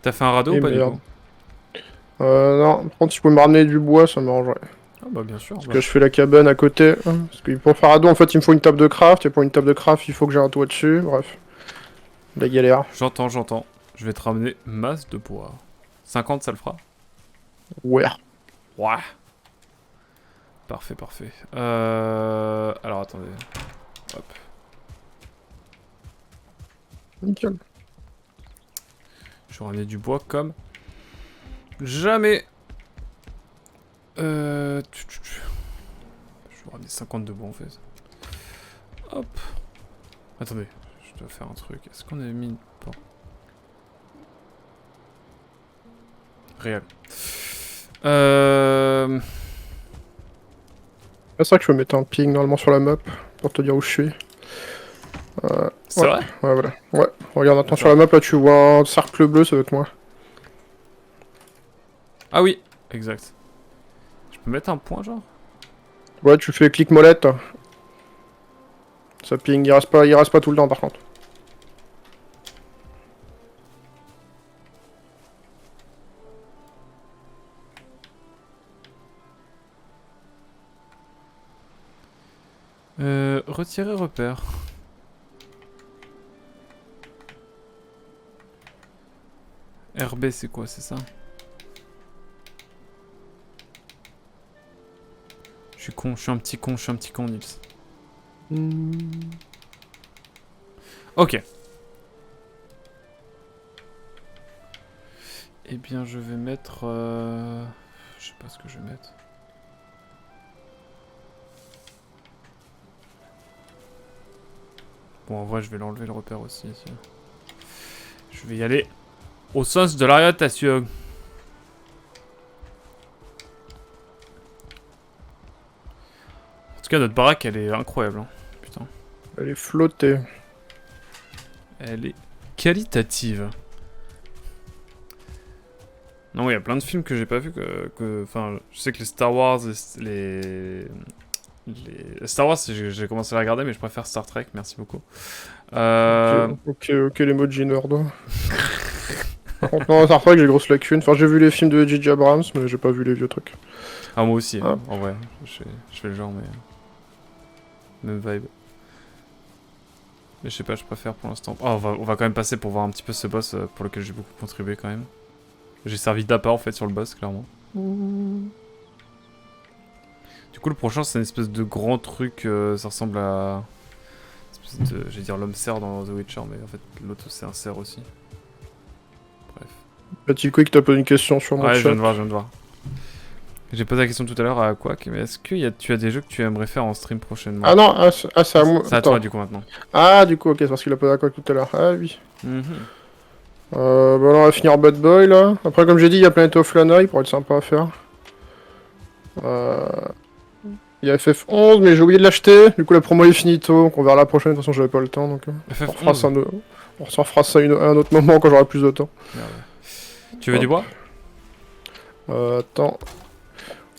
T'as fait un radeau Et ou pas du merde. coup? Non, par contre, si tu peux me ramener du bois, ça m'arrangerait. Ah bah bien sûr. Parce Bah. que je fais la cabane à côté. Parce que pour faire ado, en fait, il me faut une table de craft. Et pour une table de craft, il faut que j'ai un toit dessus. Bref, la galère. J'entends, j'entends. Je vais te ramener masse de bois. 50 ça le fera? Ouais, Ouais. Parfait, parfait. Alors attendez. Hop. nickel. Je vais ramener du bois comme jamais. Je vais ramener 50 de bois en fait. Hop. Attendez, je dois faire un truc. Est-ce qu'on avait mis une porte? Réel. C'est vrai que je peux mettre un ping normalement sur la map pour te dire où je suis. C'est Ouais, vrai? ouais, voilà. Ouais, regarde maintenant sur Attends. la map, là tu vois un cercle bleu, ça doit être moi. Ah oui, exact. Je peux mettre un point genre? Ouais, tu fais clic molette. Ça ping, il reste pas tout le temps par contre. Retirer repère. RB c'est quoi, c'est ça? Je suis con, je suis un petit con, je suis un petit con, Nils. Ok. Eh bien, je vais mettre... Je sais pas ce que je vais mettre. Bon, en vrai, je vais l'enlever le repère aussi. Tiens. Je vais y aller au sens de l'orientation. En tout cas, notre baraque, elle est incroyable. Hein. Putain. Elle est flottée. Elle est qualitative. Non, il y a plein de films que j'ai pas vu enfin, je sais que les Star Wars, les Star Wars, j'ai commencé à les regarder, mais je préfère Star Trek, merci beaucoup. Ok, ok, l'emoji nerd. Par contre, non, Star Trek, j'ai grosse lacune. Enfin, j'ai vu les films de J.J. Abrams, mais j'ai pas vu les vieux trucs. Ah, moi aussi, Ah, en vrai. Je fais le genre, mais... Même vibe. Mais je sais pas, je préfère pour l'instant. Oh, on va quand même passer pour voir un petit peu ce boss pour lequel j'ai beaucoup contribué quand même. J'ai servi d'appât en fait sur le boss, clairement. Du coup, le prochain, c'est une espèce de grand truc. Ça ressemble à. Une espèce de. J'allais dire l'homme cerf dans The Witcher, mais en fait, l'autre, c'est un cerf aussi. Bref. Petit Quick t'a posé une question sur mon Ouais, je viens chat. de voir, je viens de voir. J'ai posé la question tout à l'heure à Quack, mais est-ce que tu as des jeux que tu aimerais faire en stream prochainement? Ah non, c'est à moi. C'est à toi, Attends. du coup, maintenant. Ah, du coup, ok, c'est parce qu'il a posé à quoi tout à l'heure. Ah oui. Mhm. Bah là, on va finir Bad Boy, là. Après, comme j'ai dit, il y a Planet of Lana, il pourrait être sympa à faire. Il y a FF11, mais j'ai oublié de l'acheter. Du coup, la promo est finito, donc on verra la prochaine. De toute façon, j'avais pas le temps, donc on refera ça, FF11. on s'en refera ça à un autre moment quand j'aurai plus de temps. Merde. Tu veux du Hop. bois? Attends.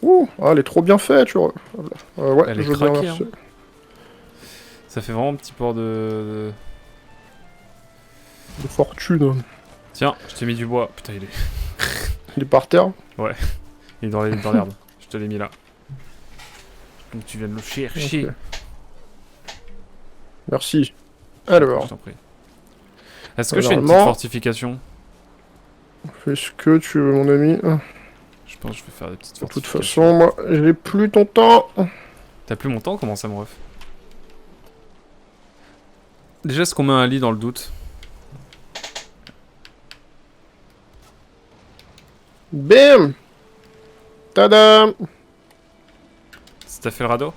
Ouh, ah, elle est trop bien faite, tu vois. Ouais, Elle je est veux bien, craquée, hein. merci. Ça fait vraiment un petit port de... De fortune. Tiens, je t'ai mis du bois. Putain, Il est par terre. il est dans l'herbe. Je te l'ai mis là. Donc tu viens de le chercher. Ok. Merci. Je Alors, t'en prie. Est-ce que je fais une petite normalement, fortification? fais ce que tu veux, mon ami. Je pense que je vais faire des petites De toute fortifications. façon, moi, j'ai plus ton temps. T'as plus mon temps? Comment ça, mon ref? Déjà, est-ce qu'on met un lit dans le doute? Bim. Tadam. Si t'as fait le radeau?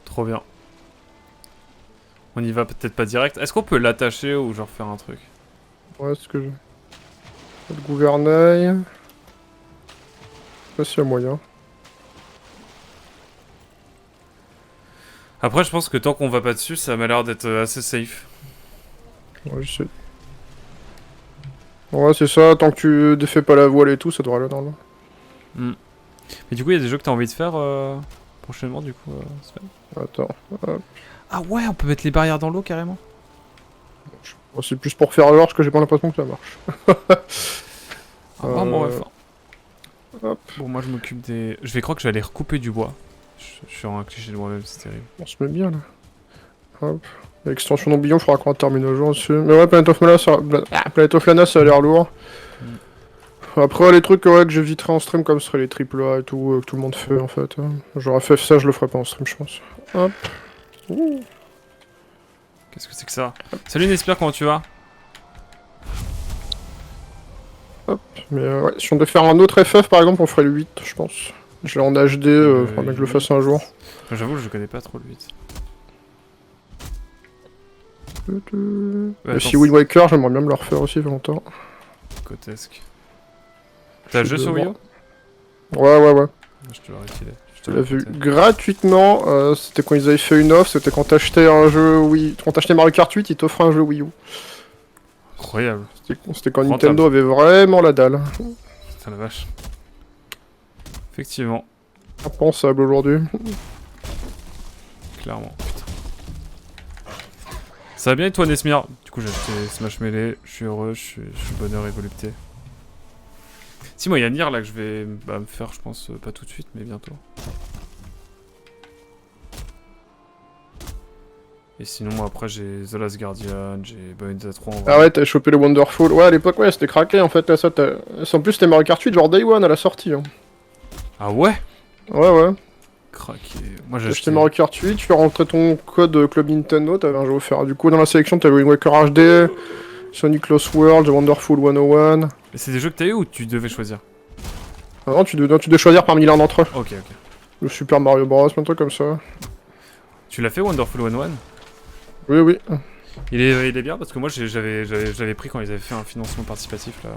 Trop bien. On y va peut-être pas direct. Est-ce qu'on peut l'attacher ou genre faire un truc? Ouais, c'est ce que j'ai. Le gouvernail. Je sais pas s'il y a moyen. Après, je pense que tant qu'on va pas dessus, ça m'a l'air d'être assez safe. Ouais, je sais. Ouais, c'est ça, tant que tu défais pas la voile et tout, ça devrait aller dans là. Hmm. Mais du coup, il y a des jeux que t'as envie de faire prochainement, du coup, Sven? Attends. Hop. Ah ouais, on peut mettre les barrières dans l'eau carrément. Bon, c'est plus pour faire genre parce que j'ai pas l'impression que ça marche. Ah, vraiment, ouais, fort. Hop. Bon, moi je m'occupe des... Je vais croire que je vais aller recouper du bois. Je suis un cliché de moi-même, c'est terrible. On se met bien là. Hop. L'extension d'embillon, il faudra qu'on termine au jour dessus. Mais ouais, Planet of Lana, Planet of Lana, ça a l'air lourd. Après, les trucs ouais, que j'éviterai en stream, comme ce serait les AAA et tout, que tout le monde fait en fait. J'aurais fait ça, je le ferais pas en stream, je pense. Hop. Ouh. Qu'est-ce que c'est que ça? Salut Nespire, comment tu vas? Hop. Mais ouais, si on devait faire un autre FF par exemple, on ferait le 8, je pense. Je l'ai en HD, faudrait bien que je le fasse un jour. J'avoue, je connais pas trop le 8. Si Wind Waker, j'aimerais bien me le refaire aussi, longtemps. Cotesque. T'as le jeu sur Wii U? Ouais. Je te l'aurais filé. Je l'ai vu gratuitement, c'était quand ils avaient fait une offre, c'était quand t'achetais un jeu Wii... Quand t'achetais Mario Kart 8, ils t'offraient un jeu Wii U. Incroyable. C'était quand Nintendo avait vraiment la dalle. Putain la vache. Effectivement. Impensable aujourd'hui. Clairement, putain. Ça va bien et toi Nesmir? Du coup j'ai acheté Smash Melee, je suis heureux, je suis bonheur et volupté. Si moi il y a Nier là que je vais me faire je pense pas tout de suite mais bientôt. Et sinon moi après j'ai The Last Guardian, j'ai Bayonetta 3 en vrai. Ah ouais, t'avais chopé le Wonderful. Ouais, à l'époque, ouais, c'était craqué en fait. Là, ça, en plus, c'était Mario Kart 8, genre Day One à la sortie. Hein. Ah ouais? Ouais. Craqué. Moi j'ai acheté Mario Kart 8, tu rentrais ton code Club Nintendo, t'avais un jeu offert. Du coup, dans la sélection, t'avais Wind Waker HD, Sonic Lost World, The Wonderful 101. Et c'est des jeux que t'as eu ou tu devais choisir? Ah non, tu devais choisir parmi l'un d'entre eux. Ok. Le Super Mario Bros, plein de trucs comme ça. Tu l'as fait Wonderful 101? Oui. Il est bien parce que moi j'avais pris quand ils avaient fait un financement participatif là.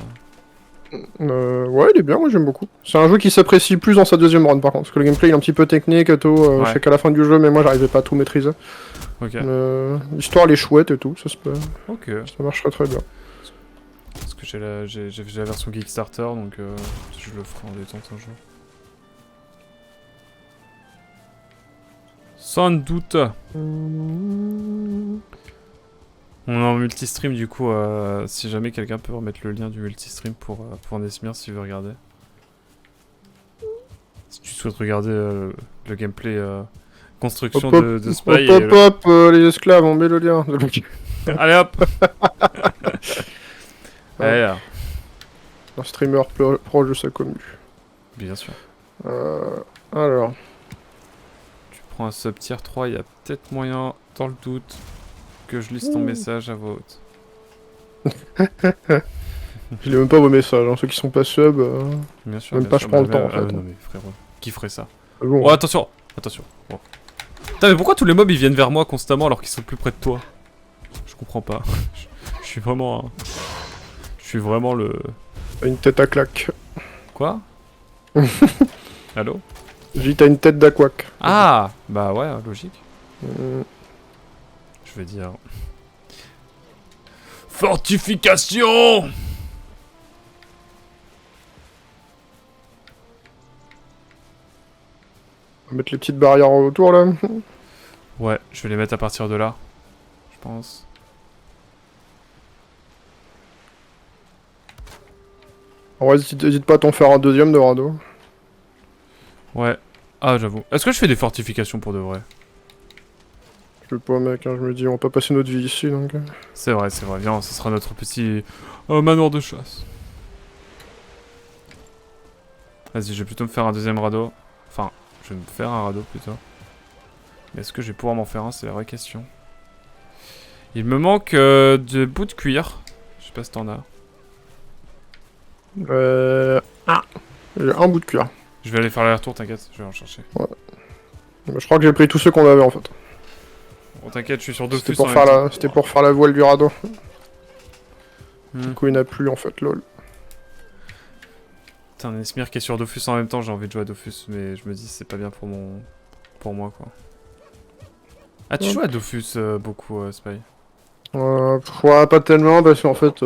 Ouais, il est bien, moi j'aime beaucoup. C'est un jeu qui s'apprécie plus dans sa deuxième run par contre, parce que le gameplay il est un petit peu technique et tout, je sais qu'à la fin du jeu, mais moi j'arrivais pas à tout maîtriser. Ok. L'histoire elle est chouette et tout, ça se peut. Ok. Ça marcherait très bien. Parce que j'ai la version Kickstarter donc je le ferai en détente un jour. Sans doute. On est en multistream du coup, si jamais quelqu'un peut remettre le lien du multistream pour Nesmir si tu veux regarder. Si tu souhaites regarder le gameplay construction de Spy. Hop, les esclaves, on met le lien. Allez hop. Allez là. Un streamer proche de sa commu. Bien sûr. Alors. Tu prends un sub tier 3, il y a peut-être moyen, dans le doute, que je lise ton message à voix haute. Je lis même pas vos messages, hein. Ceux qui sont pas sub. Bien sûr. Même pas je prends le temps en fait. Non mais frérot, qui ferait ça? Bon. Oh attention. Oh. Putain mais pourquoi tous les mobs ils viennent vers moi constamment alors qu'ils sont plus près de toi? Je comprends pas. Je suis vraiment... Je suis vraiment le... T'as une tête à claque. Quoi? Allô? J'ai dit t'as une tête d'aquac. Ah! Bah ouais, logique. Je vais dire... Fortification! On va mettre les petites barrières autour là. Ouais, je vais les mettre à partir de là. Je pense. Ouais, hésite pas à t'en faire un deuxième de radeau. Ouais. Ah, j'avoue. Est-ce que je fais des fortifications pour de vrai? Je sais pas mec, hein, je me dis on va pas passer notre vie ici donc... C'est vrai, viens, ce sera notre petit manoir de chasse. Vas-y, je vais plutôt me faire un deuxième radeau. Enfin, je vais me faire un radeau plutôt. Mais est-ce que je vais pouvoir m'en faire un? C'est la vraie question. Il me manque de bouts de cuir. Je sais pas si t'en as. J'ai un bout de cuir. Je vais aller faire l'aller-retour, t'inquiète, je vais en chercher. Ouais. Je crois que j'ai pris tous ceux qu'on avait en fait. Bon, t'inquiète, je suis sur Dofus. C'était pour faire la voile du radeau. Du coup, il n'a plus en fait, lol. Putain, Nesmir qui est sur Dofus en même temps, j'ai envie de jouer à Dofus, mais je me dis c'est pas bien pour moi quoi. Ah, tu joues à Dofus beaucoup, Spy? Ouais, pas tellement parce qu'en fait.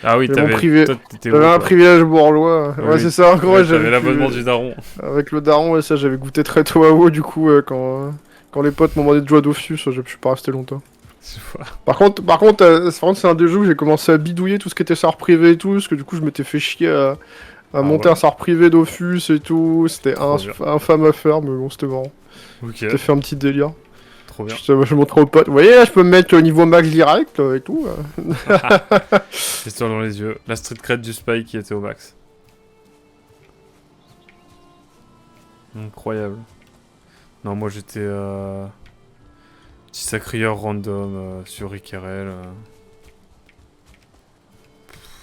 Ah oui, t'avais un privilège bourgeois. Oui, ouais, c'est ça, encore. Ouais, j'avais l'abonnement du daron. Avec le daron, et ça, j'avais goûté très tôt à WoW, du coup, quand les potes m'ont demandé de jouer à Dofus, je suis pas resté longtemps. Je vois. Par contre, c'est un des jeux où j'ai commencé à bidouiller tout ce qui était serveur privé et tout, parce que du coup, je m'étais fait chier à Ah monter ouais? un serveur privé Dofus et tout. C'était Trop bien. infâme à faire, mais bon, c'était marrant. Ok, T'as fait un petit délire. trop bien. Je montrais aux potes. Vous voyez, là, je peux me mettre au niveau max direct et tout. Histoire dans les yeux. La street cred du spy qui était au max. Incroyable. Non, moi j'étais petit sacrieur random sur Rikerel.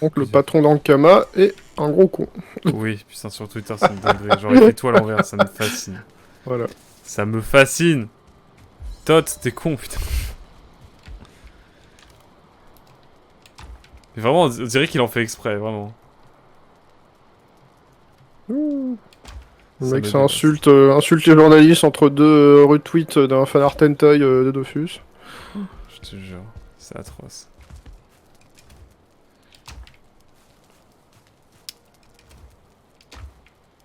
Donc, le patron d'Ankama est un gros con. Oui, putain, sur Twitter, c'est une dinguerie. J'aurais fait tout à l'envers, ça me fascine. Voilà. Ça me fascine. Todd, t'es con, putain. Mais vraiment, on dirait qu'il en fait exprès, vraiment. Le Ça mec, me ça dépasse. insulte les journalistes entre deux retweets d'un fanart hentai de Dofus. Je te jure, c'est atroce.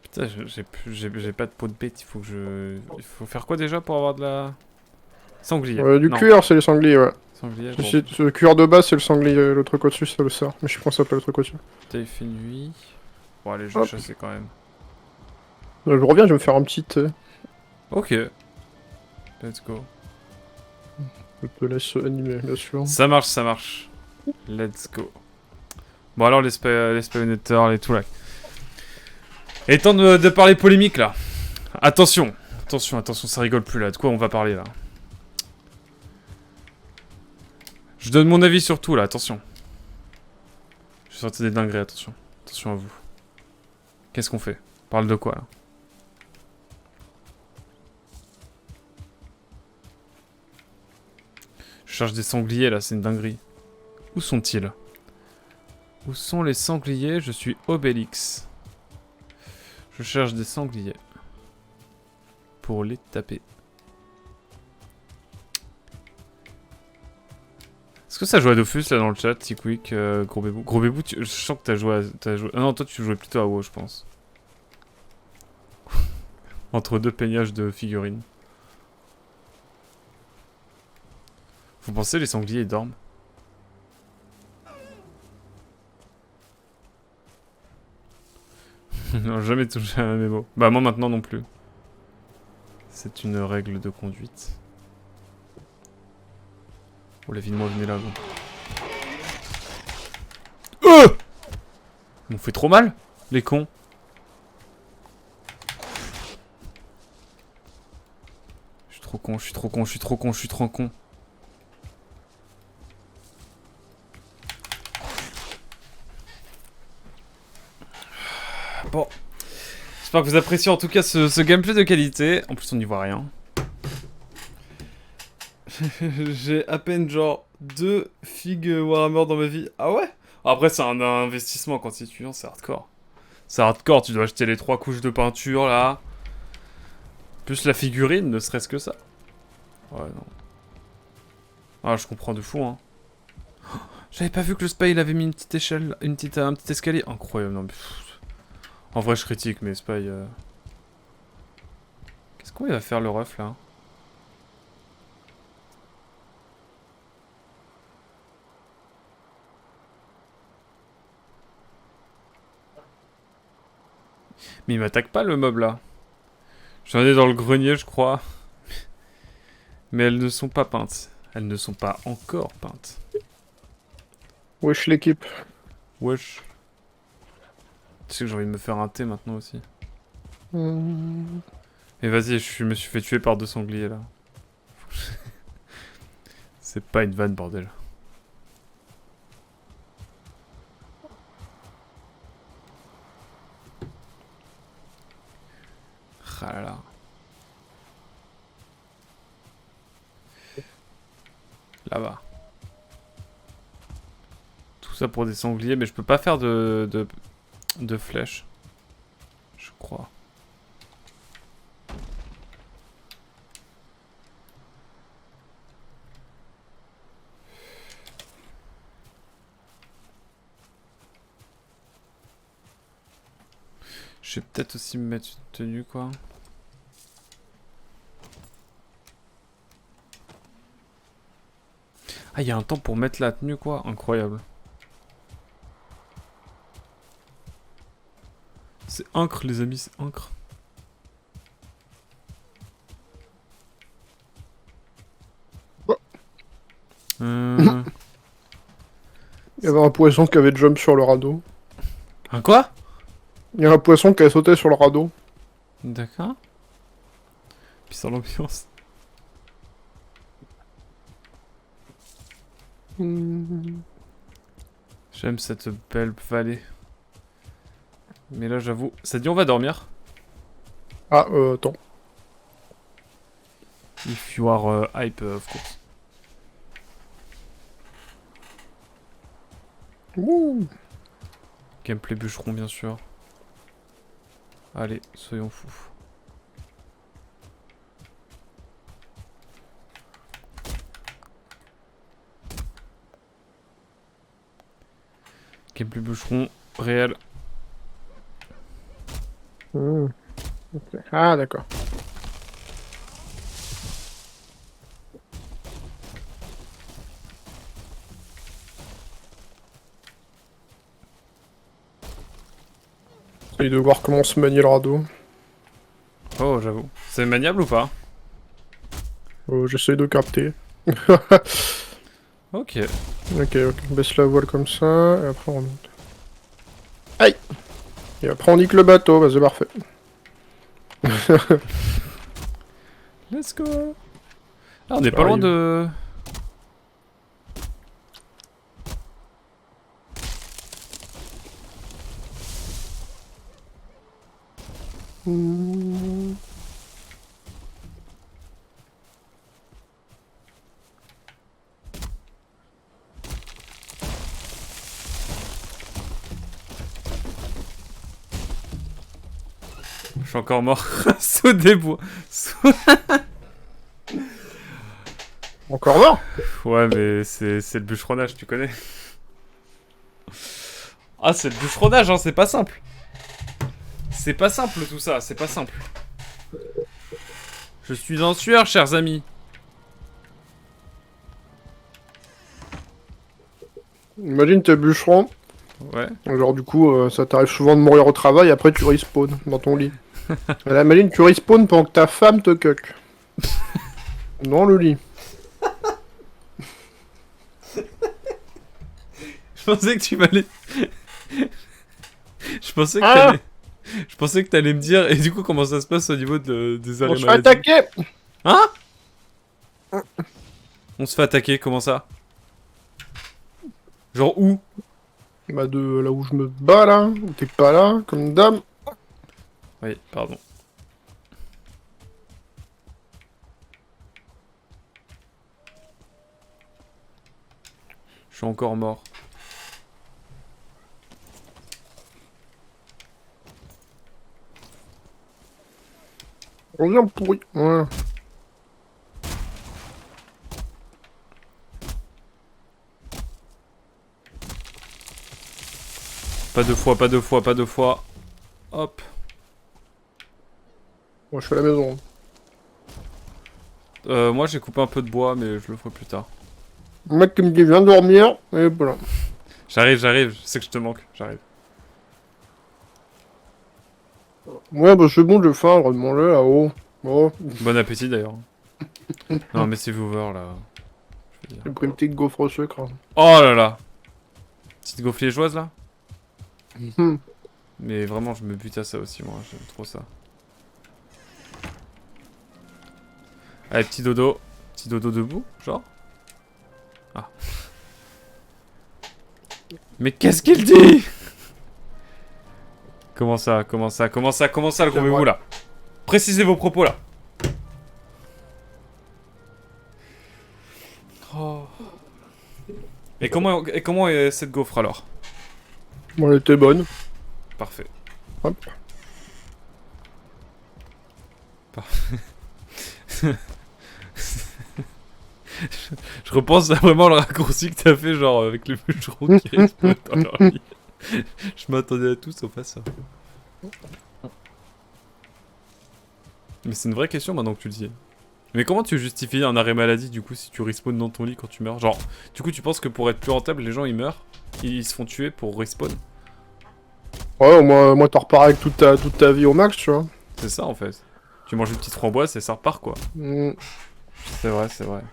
Putain, j'ai pas de peau de bête, il faut que je... Il faut faire quoi déjà pour avoir de la... Sanglier. Du Non, cuir, c'est les sangliers, ouais. sanglier, bon. Le cuir de base, c'est le sanglier. Le truc au-dessus, c'est le cerf. Mais je sais pas comment ça s'appelle le truc au-dessus. Putain, il fait nuit. Bon, allez, je vais Hop. chasser quand même. Je reviens, je vais me faire un petit thé. Ok. Let's go. Je te laisse animer, bien sûr. Ça marche, ça marche. Let's go. Bon, alors, les spawnetters et tout là. Il est temps de parler polémique là. Attention. Attention, attention, ça rigole plus là. De quoi on va parler là? Je donne mon avis sur tout là, attention. Je vais sortir des dingueries, attention. Attention à vous. Qu'est-ce qu'on fait? On parle de quoi là? Je cherche des sangliers là, c'est une dinguerie. Où sont-ils? Où sont les sangliers? Je suis Obélix. Je cherche des sangliers. Pour les taper. Est-ce que ça joue à Dofus là dans le chat, T-Quick, Gros Bébou? Gros Bébou, je sens que t'as joué à... Ah non, toi tu jouais plutôt à WoW, je pense. Entre deux peignages de figurines. Vous pensez les sangliers ils dorment? Non, jamais touché à un mémo. Bah moi maintenant non plus. C'est une règle de conduite. Oh la vie de moi venez là vous. Ils m'ont fait trop mal, les cons. Je suis trop con, je suis trop con, je suis trop con, je suis trop con. Bon. J'espère que vous appréciez en tout cas ce gameplay de qualité. En plus on n'y voit rien. J'ai à peine genre 2 figues Warhammer dans ma vie. Ah ouais? Après c'est un investissement quand t'es étudiant, c'est hardcore. C'est hardcore, tu dois acheter les 3 couches de peinture là. Plus la figurine, ne serait-ce que ça. Ouais non. Ah je comprends de fou hein. J'avais pas vu que le spy il avait mis une petite échelle, un petit escalier. Incroyable, non mais... En vrai je critique mais spy... Qu'est-ce qu'on va faire le ref là? Mais il m'attaque pas le mob là. J'en ai dans le grenier je crois. Mais elles ne sont pas peintes. Elles ne sont pas encore peintes. Wesh l'équipe. Wesh. Tu sais que j'ai envie de me faire un thé maintenant aussi. Et vas-y, je me suis fait tuer par 2 sangliers là. C'est pas une vanne bordel. Ah là là. Là-bas. Tout ça pour des sangliers, mais je peux pas faire de flèches. Je crois. Je vais peut-être aussi me mettre une tenue quoi. Ah, il y a un temps pour mettre la tenue, quoi. Incroyable. C'est incre, les amis, c'est incre. Euh... Il y avait un poisson qui avait jump sur le radeau. Un quoi? Il y a un poisson qui a sauté sur le radeau. D'accord. Puis sans l'ambiance. J'aime cette belle vallée. Mais là, j'avoue... Ça dit on va dormir? Ah, attends. If you are hype, of course. Ouh. Gameplay bûcheron, bien sûr. Allez, soyons fous. Gameplay bûcheron, réel. Mmh. Ok. Ah, d'accord. Essaye de voir comment se manier le radeau. Oh, j'avoue. C'est maniable ou pas? J'essaye de capter. Ok. Ok, on baisse la voile comme ça, et après on monte. Aïe! Et après on nique le bateau, bah c'est parfait. Let's go. Ah, on est pas loin de... Je suis encore mort. Saut des bois. Encore mort? Ouais, mais c'est le bûcheronnage, tu connais. Ah, c'est le bûcheronnage, hein, c'est pas simple. C'est pas simple tout ça, c'est pas simple. Je suis en sueur, chers amis. Imagine t'es bûcheron, Ouais. genre du coup ça t'arrive souvent de mourir au travail, après tu respawn dans ton lit. Et là, imagine tu respawn pendant que ta femme te cuck. Dans le lit. Je pensais que tu m'allais... Je pensais que Ah t'allais... Je pensais que t'allais me dire... Et du coup, comment ça se passe au niveau des arrêts On se fait maladie? attaquer! Hein? On se fait attaquer, comment ça? Genre où? Bah de là où je me bats là, où t'es pas là, comme dame. Oui, pardon. Je suis encore mort. On vient pourri. Ouais. Pas deux fois, pas deux fois, pas deux fois. Hop. Moi je fais la maison. Moi j'ai coupé un peu de bois, mais je le ferai plus tard. Le mec qui me dit viens dormir, et voilà. J'arrive, j'arrive, je sais que je te manque, j'arrive. Ouais bah c'est bon, j'ai faim, on va manger là-haut. Oh, Bon appétit d'ailleurs. Non mais c'est viewer là. Je veux dire. j'ai pris une petite gaufre au sucre. Oh là là. Petite gaufre liégeoise là. Hum. Mais vraiment je me bute à ça aussi moi, j'aime trop ça. Allez petit dodo. Petit dodo debout, genre. Ah. Mais qu'est-ce qu'il dit? Comment ça, comment ça, comment ça, comment ça le gros vous là? Précisez vos propos là. Oh. Et comment est cette gaufre alors? Bon, elle était bonne. Parfait. Hop. Parfait. Je repense à vraiment le raccourci que t'as fait, genre avec les bûcherons qui respawnent dans leur lit. Je m'attendais à tout sauf à ça. Mais c'est une vraie question maintenant que tu le dis. Mais comment tu justifies un arrêt maladie du coup si tu respawns dans ton lit quand tu meurs? Genre, du coup tu penses que pour être plus rentable, les gens ils meurent, ils se font tuer pour respawn? Ouais, au moins t'en repars avec toute ta vie au max, tu vois. C'est ça en fait. Tu manges une petite framboise et ça repart quoi. Mm. C'est vrai, c'est vrai.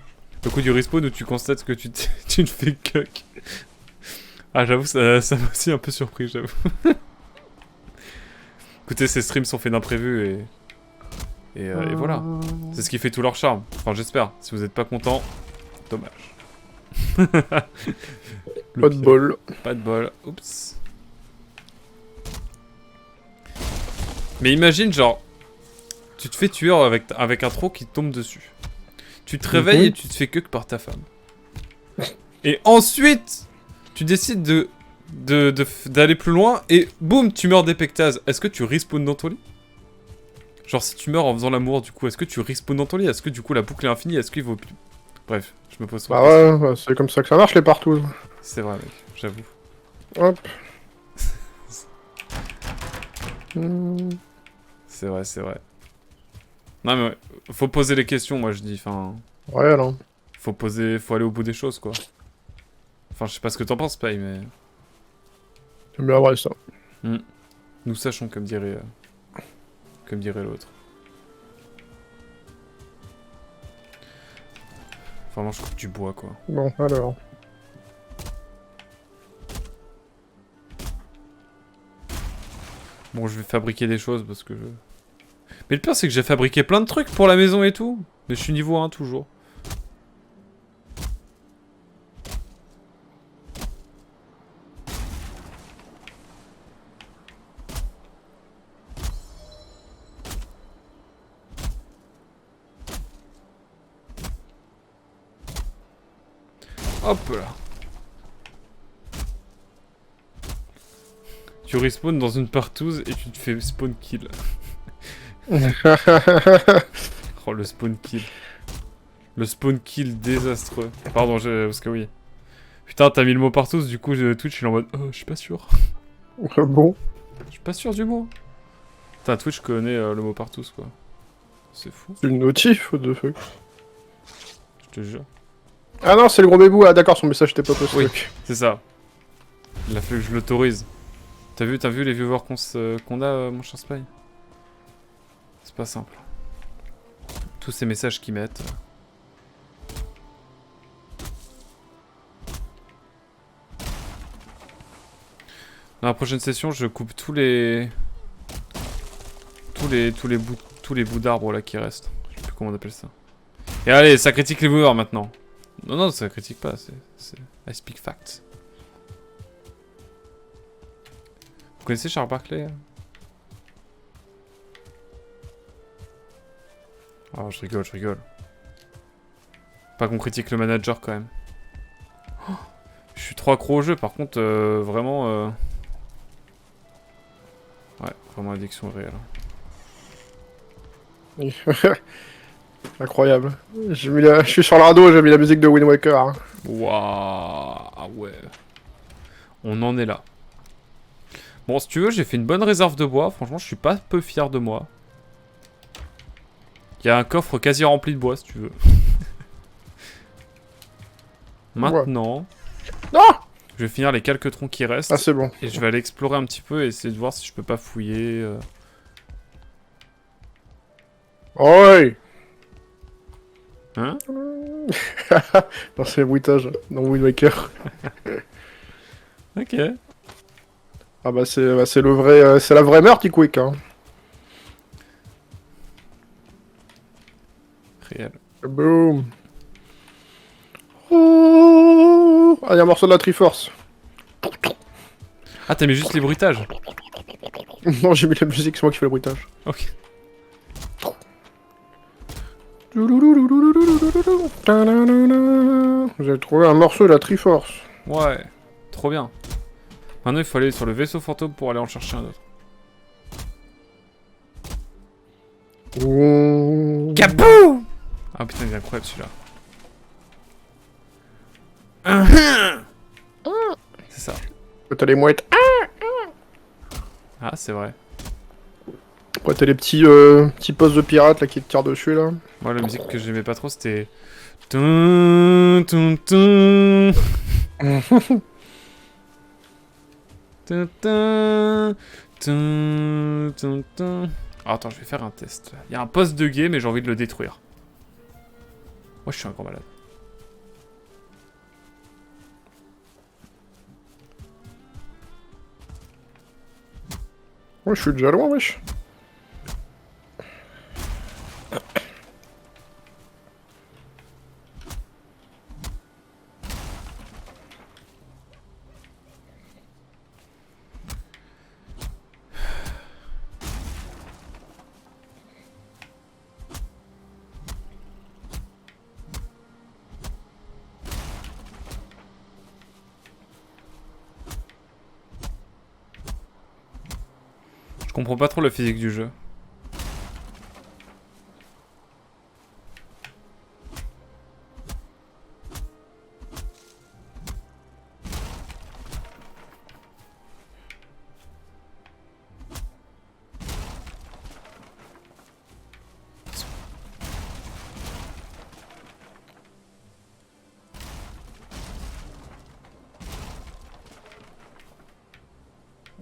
Le coup du respawn où tu constates que tu te fais cuck. Ah j'avoue, ça m'a aussi un peu surpris, j'avoue. Écoutez, ces streams sont faits d'imprévus et voilà. C'est ce qui fait tout leur charme. Enfin j'espère. Si vous êtes pas content, dommage. Pas de bol. Pas de bol. Oups. Mais imagine genre, tu te fais tuer avec un trou qui te tombe dessus. Tu te réveilles et tu te fais cuck par ta femme. Et ensuite, tu décides d'aller plus loin et boum, tu meurs d'épectase. Est-ce que tu respawns dans ton lit? Genre si tu meurs en faisant l'amour, du coup, est-ce que tu respawns dans ton lit? Est-ce que du coup la boucle est infinie? Est-ce qu'il vaut plus? Bref, je me pose trop de Bah questions. ouais, c'est comme ça que ça marche les partout. C'est vrai mec, j'avoue. Hop. Hmm. C'est vrai, c'est vrai. Non mais ouais, faut poser les questions, moi je dis, enfin... Ouais, alors. Faut aller au bout des choses, quoi. Enfin, je sais pas ce que t'en penses, Paye, mais... C'est bien vrai ça. Nous sachons, comme dirait l'autre. Vraiment, je coupe du bois, quoi. Bon, alors. Bon, je vais fabriquer des choses, parce que... Mais le pire, c'est que j'ai fabriqué plein de trucs pour la maison et tout. Mais je suis niveau 1, toujours. Hop là. Tu respawns dans une partouze et tu te fais spawn kill. Oh, le spawn kill. Le spawn kill désastreux. Pardon, parce que oui. Putain, t'as mis le mot partouze, du coup, Twitch, il est en mode... Oh, je suis pas sûr. Bon. Je suis pas sûr du mot. Putain, Twitch connaît le mot partouze, quoi. C'est fou, C'est une notif, what the fuck. je te jure. Ah non, c'est le gros bébou. Ah d'accord, son message était pas posté. Oui. C'est ça. Il a fallu que je l'autorise. T'as vu les viewers qu'on a, mon cher Spy? C'est pas simple. Tous ces messages qu'ils mettent. Dans la prochaine session, je coupe tous les bouts d'arbres là qui restent. Je sais plus comment on appelle ça. Et allez, ça critique les viewers maintenant. Non, non, ça critique pas, c'est... I speak facts. Vous connaissez Charles Barkley? Oh, je rigole, je rigole. Pas qu'on critique le manager quand même. Oh, je suis trop accro au jeu, par contre, vraiment... Ouais, vraiment addiction réelle. Incroyable. Je suis sur le radeau, j'ai mis la musique de Wind Waker. Hein. Waouh, ah ouais. On en est là. Bon, si tu veux, j'ai fait une bonne réserve de bois. Franchement, je suis pas peu fier de moi. Il y a un coffre quasi rempli de bois, si tu veux. Maintenant, Non je vais finir les quelques troncs qui restent. Ah c'est bon. Et je vais aller explorer un petit peu et essayer de voir si je peux pas fouiller. Oi. Hein? Non, c'est le bruitage dans Wind Waker. Ok. Ah bah c'est le vrai... c'est la vraie meurtre qui quick, hein. Réel. Boom. Oh ah, y'a un morceau de la Triforce. Ah, t'as mis juste les bruitages? Non, j'ai mis la musique, c'est moi qui fais le bruitage. Ok. J'ai trouvé un morceau de la Triforce. Ouais. Trop bien. Maintenant, il faut aller sur le vaisseau fantôme pour aller en chercher un autre. Ouh. Kaboum! Ah putain, il est incroyable celui-là. C'est ça. T'as les mouettes. Ah, c'est vrai. Après, t'as les petits postes de pirates là qui te tirent dessus là. Moi, la musique que j'aimais pas trop, c'était... Tum, tum, tum. Tum, tum, tum, tum, tum. Ah, attends, je vais faire un test. Il y a un poste de guet, mais j'ai envie de le détruire. Moi, je suis un grand malade. Ouais, je suis déjà loin, wesh. Je comprends pas trop la physique du jeu.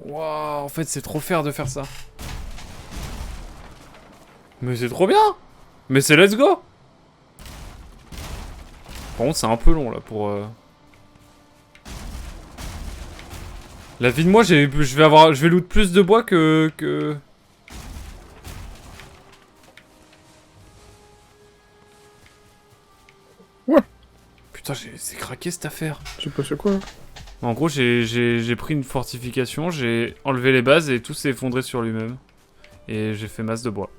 Waouh, en fait, c'est trop faire de faire ça. Mais c'est trop bien. Mais c'est let's go. Par contre, c'est un peu long, là, pour... La vie de moi, je vais loot plus de bois que... Ouais. Putain, c'est craqué cette affaire. Je sais pas c'est quoi. En gros, j'ai pris une fortification, j'ai enlevé les bases et tout s'est effondré sur lui-même. Et j'ai fait masse de bois.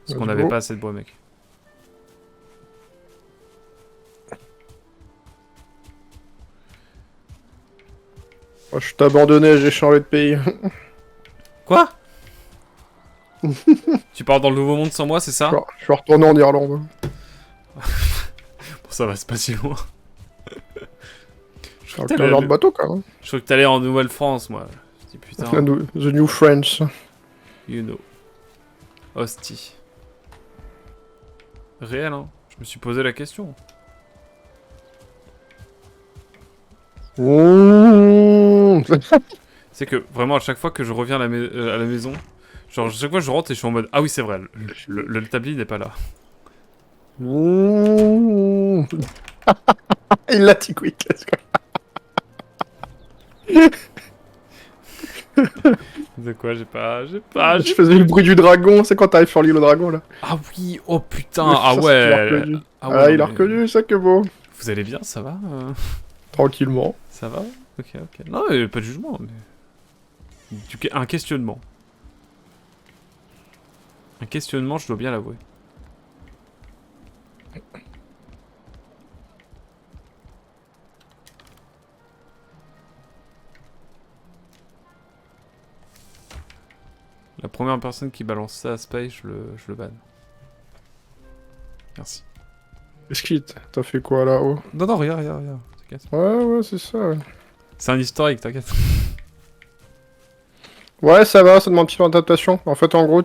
Parce qu'on n'avait pas assez de bois, mec. Oh, je t'ai abandonné, j'ai changé de pays. Quoi? Tu pars dans le nouveau monde sans moi, c'est ça? Je suis retourné en Irlande. Bon, ça va, c'est pas si loin. Je crois C'est un genre de bateau, quand même. Je crois que t'allais en Nouvelle-France, moi. Je dis putain. The New French. You know. Hostie. Réel, hein. Je me suis posé la question. Mmh. C'est que vraiment à chaque fois que je reviens à la maison, genre à chaque fois je rentre et je suis en mode ah oui c'est vrai, le tablier n'est pas là. Mmh. Il l'a dit quick. De quoi j'ai pas. Je faisais le bruit du dragon, c'est quand t'arrives sur l'île au dragon là. Ah oui, oh putain, ah ouais. Ah, il a reconnu, ça que beau. Vous allez bien, ça va Tranquillement. Ça va. Ok. Non, pas de jugement, mais un questionnement. Un questionnement, je dois bien l'avouer. La première personne qui balance ça à Space, je le banne. Merci. Qu'est-ce qu'il t'as fait quoi là-haut? Non, rien. T'inquiète. Ouais, c'est ça. Ouais. C'est un historique, t'inquiète. Ouais, ça va, ça demande un petit peu d'adaptation. En fait, en gros,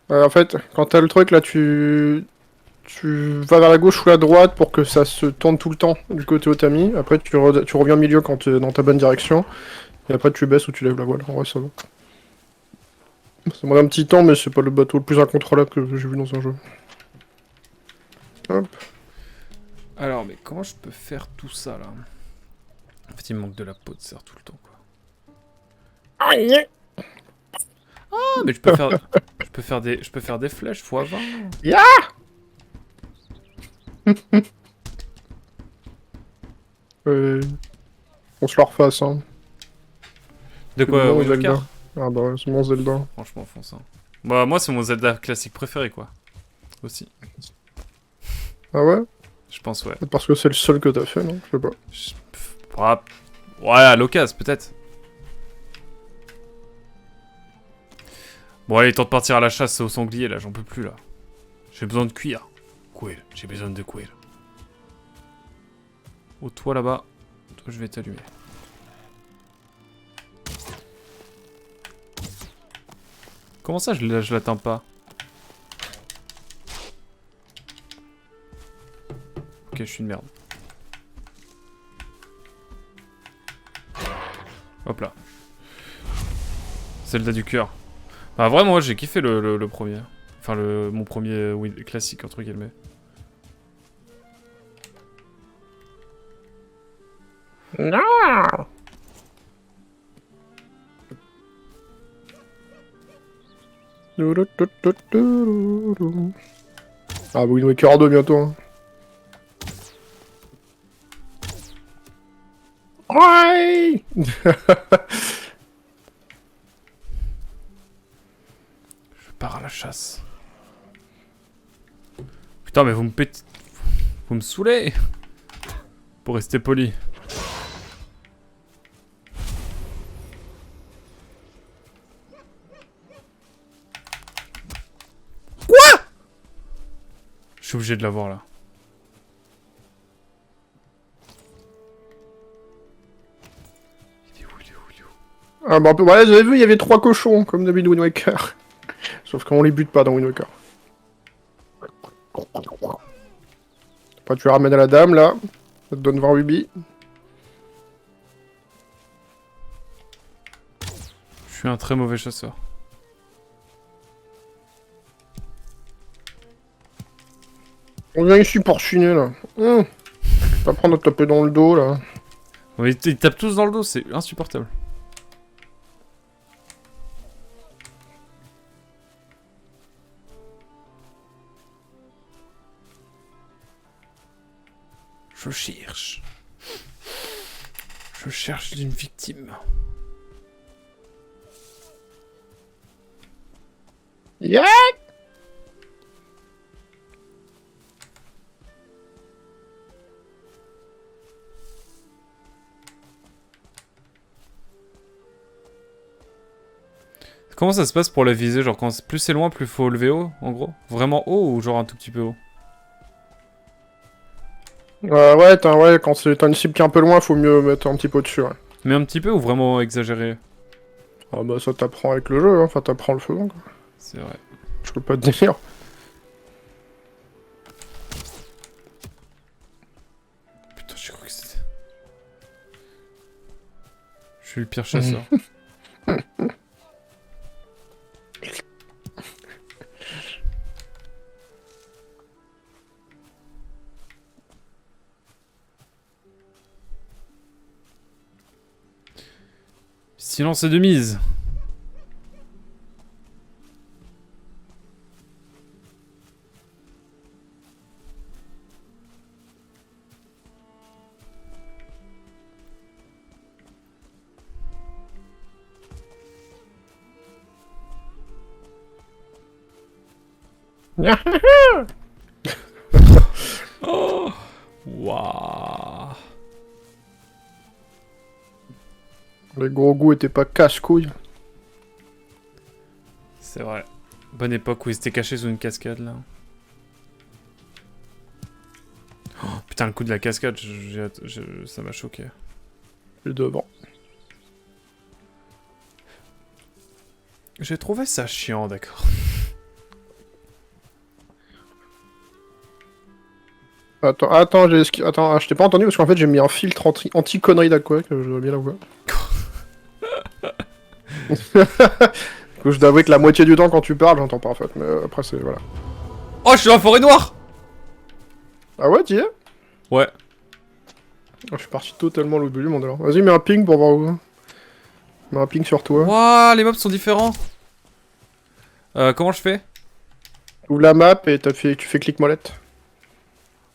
en fait, quand t'as le truc là, tu vas vers la gauche ou la droite pour que ça se tourne tout le temps du côté où t'as mis. Après, tu reviens au milieu quand t'es dans ta bonne direction. Et après, tu baisses ou tu lèves la voile. En vrai, ça va. Ça demande un petit temps, mais c'est pas le bateau le plus incontrôlable que j'ai vu dans un jeu. Hop. Alors, mais comment je peux faire tout ça, là? En fait, il me manque de la peau de serre tout le temps, quoi. Ah, mais je peux faire des flèches x20. Ya On se leur fasse, hein. De quoi, Bon, Zelda? Ah bah ouais, c'est mon Zelda. Franchement, fonce. Bah, moi, c'est mon Zelda classique préféré, quoi. Aussi. Ah ouais? Je pense, ouais. Peut-être parce que c'est le seul que t'as fait, non? Je sais pas. Ouais, à l'occasion, peut-être. Bon, allez, temps de partir à la chasse au sanglier, là, j'en peux plus, là. J'ai besoin de cuir. J'ai besoin de cuir. Oh, toi, là-bas. Toi, je vais t'allumer. Comment ça, je l'atteins pas? Ok, je suis une merde. Hop là. Zelda du cœur. Bah vraiment, j'ai kiffé le premier. Enfin, mon premier classique, entre guillemets. Non. Ah, Wind Waker 2 bientôt. Hein. Ouais. Je pars à la chasse. Putain, mais vous me pétez... Vous me saoulez. Pour rester poli. Je suis obligé de l'avoir là. Il est où, il est où, il est où? Ah bah voilà, vous avez vu, il y avait 3 cochons, comme d'habitude Wind Waker. Sauf qu'on les bute pas dans Wind Waker. Après tu ramènes à la dame, là. Ça te donne 20 rubis. Je suis un très mauvais chasseur. On vient ici pour chiner, là. Pas prendre à te taper dans le dos, là. Ouais, ils tapent tous dans le dos, c'est insupportable. Je cherche. Je cherche une victime. Yeah. Comment ça se passe pour la visée? Genre, plus c'est loin, plus faut lever haut, en gros? Vraiment haut ou genre un tout petit peu haut? Ouais, quand t'as une cible qui est un peu loin, faut mieux mettre un petit peu au-dessus, ouais. Mais un petit peu ou vraiment exagéré? Ah bah ça t'apprend avec le jeu, hein. Enfin t'apprends le faisant, quoi. C'est vrai. Je peux pas te dire. Putain, j'ai cru que c'était... Je suis le pire chasseur. Silence est de mise. Oh, waouh. Les gros goûts étaient pas casse-couilles. C'est vrai. Bonne époque où ils étaient cachés sous une cascade là. Oh, putain, le coup de la cascade, ça m'a choqué. Les devant. J'ai trouvé ça chiant, d'accord. Attends, je t'ai pas entendu parce qu'en fait j'ai mis un filtre anti-connerie d'Aqua que je dois bien l'avouer. Du coup, je dois avouer que la moitié du temps quand tu parles, j'entends pas en fait, mais après c'est voilà. Oh, je suis dans la forêt noire. Ah ouais, t'y es? Ouais. Je suis parti totalement à l'autre bout du monde alors. Vas-y, mets un ping pour voir où. Mets un ping sur toi. Waouh, les mobs sont différents. Comment je fais? Ouvre la map et tu fais clic molette.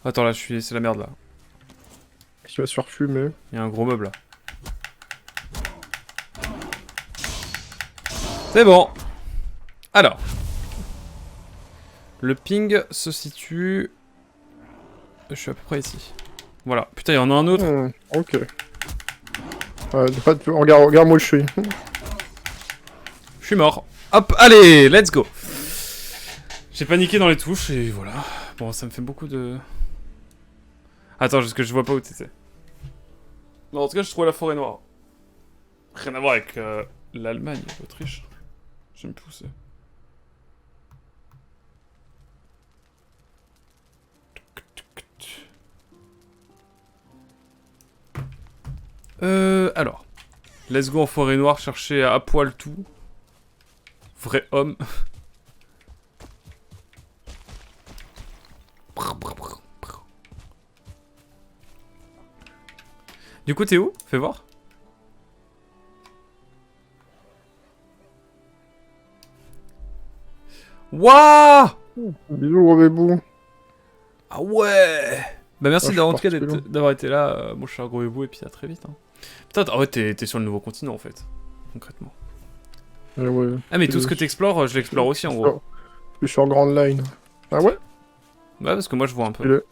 Attends, là, c'est la merde là. Tu vas se faire fumer. Il y a un gros meuble là. C'est bon. Alors. Le ping se situe... Je suis à peu près ici. Voilà. Putain, il y en a un autre. Ok. Regarde moi où je suis. Je suis mort. Hop, allez, let's go. J'ai paniqué dans les touches et voilà. Bon, ça me fait beaucoup de... Attends, parce que je vois pas où t'étais. Non, en tout cas, je trouve la forêt noire. Rien à voir avec l'Allemagne, l'Autriche. J'aime plus où c'est. Alors. Let's go en forêt noire, chercher à poil tout. Vrai homme. Du coup, t'es où? Fais voir. Waouh! Bisous, gros bébou. Ah ouais! Bah merci Ah, je en tout suis cas parti d'avoir été là, mon cher gros hibou, et puis à très vite. Hein. Putain, ah ouais, t'es sur le nouveau continent en fait, concrètement. Ouais. Ah mais tout ce que t'explores, je l'explore aussi en gros. Je suis sur Grand Line. Ah ouais? Ouais, parce que moi je vois un peu. Le-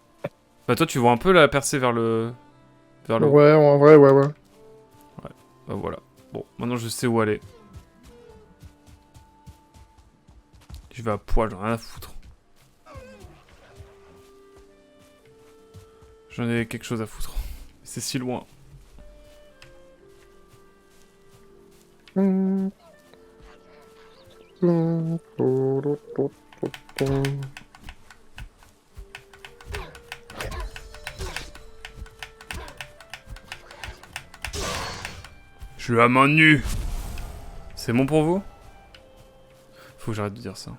Bah toi tu vois un peu la percée vers le... Vers le haut. Ouais, en vrai, ouais. Bah voilà. Bon, maintenant je sais où aller. Je vais à poil, j'en ai rien à foutre. J'en ai quelque chose à foutre. C'est si loin. Je suis à main nue. C'est bon pour vous? Faut que j'arrête de dire ça.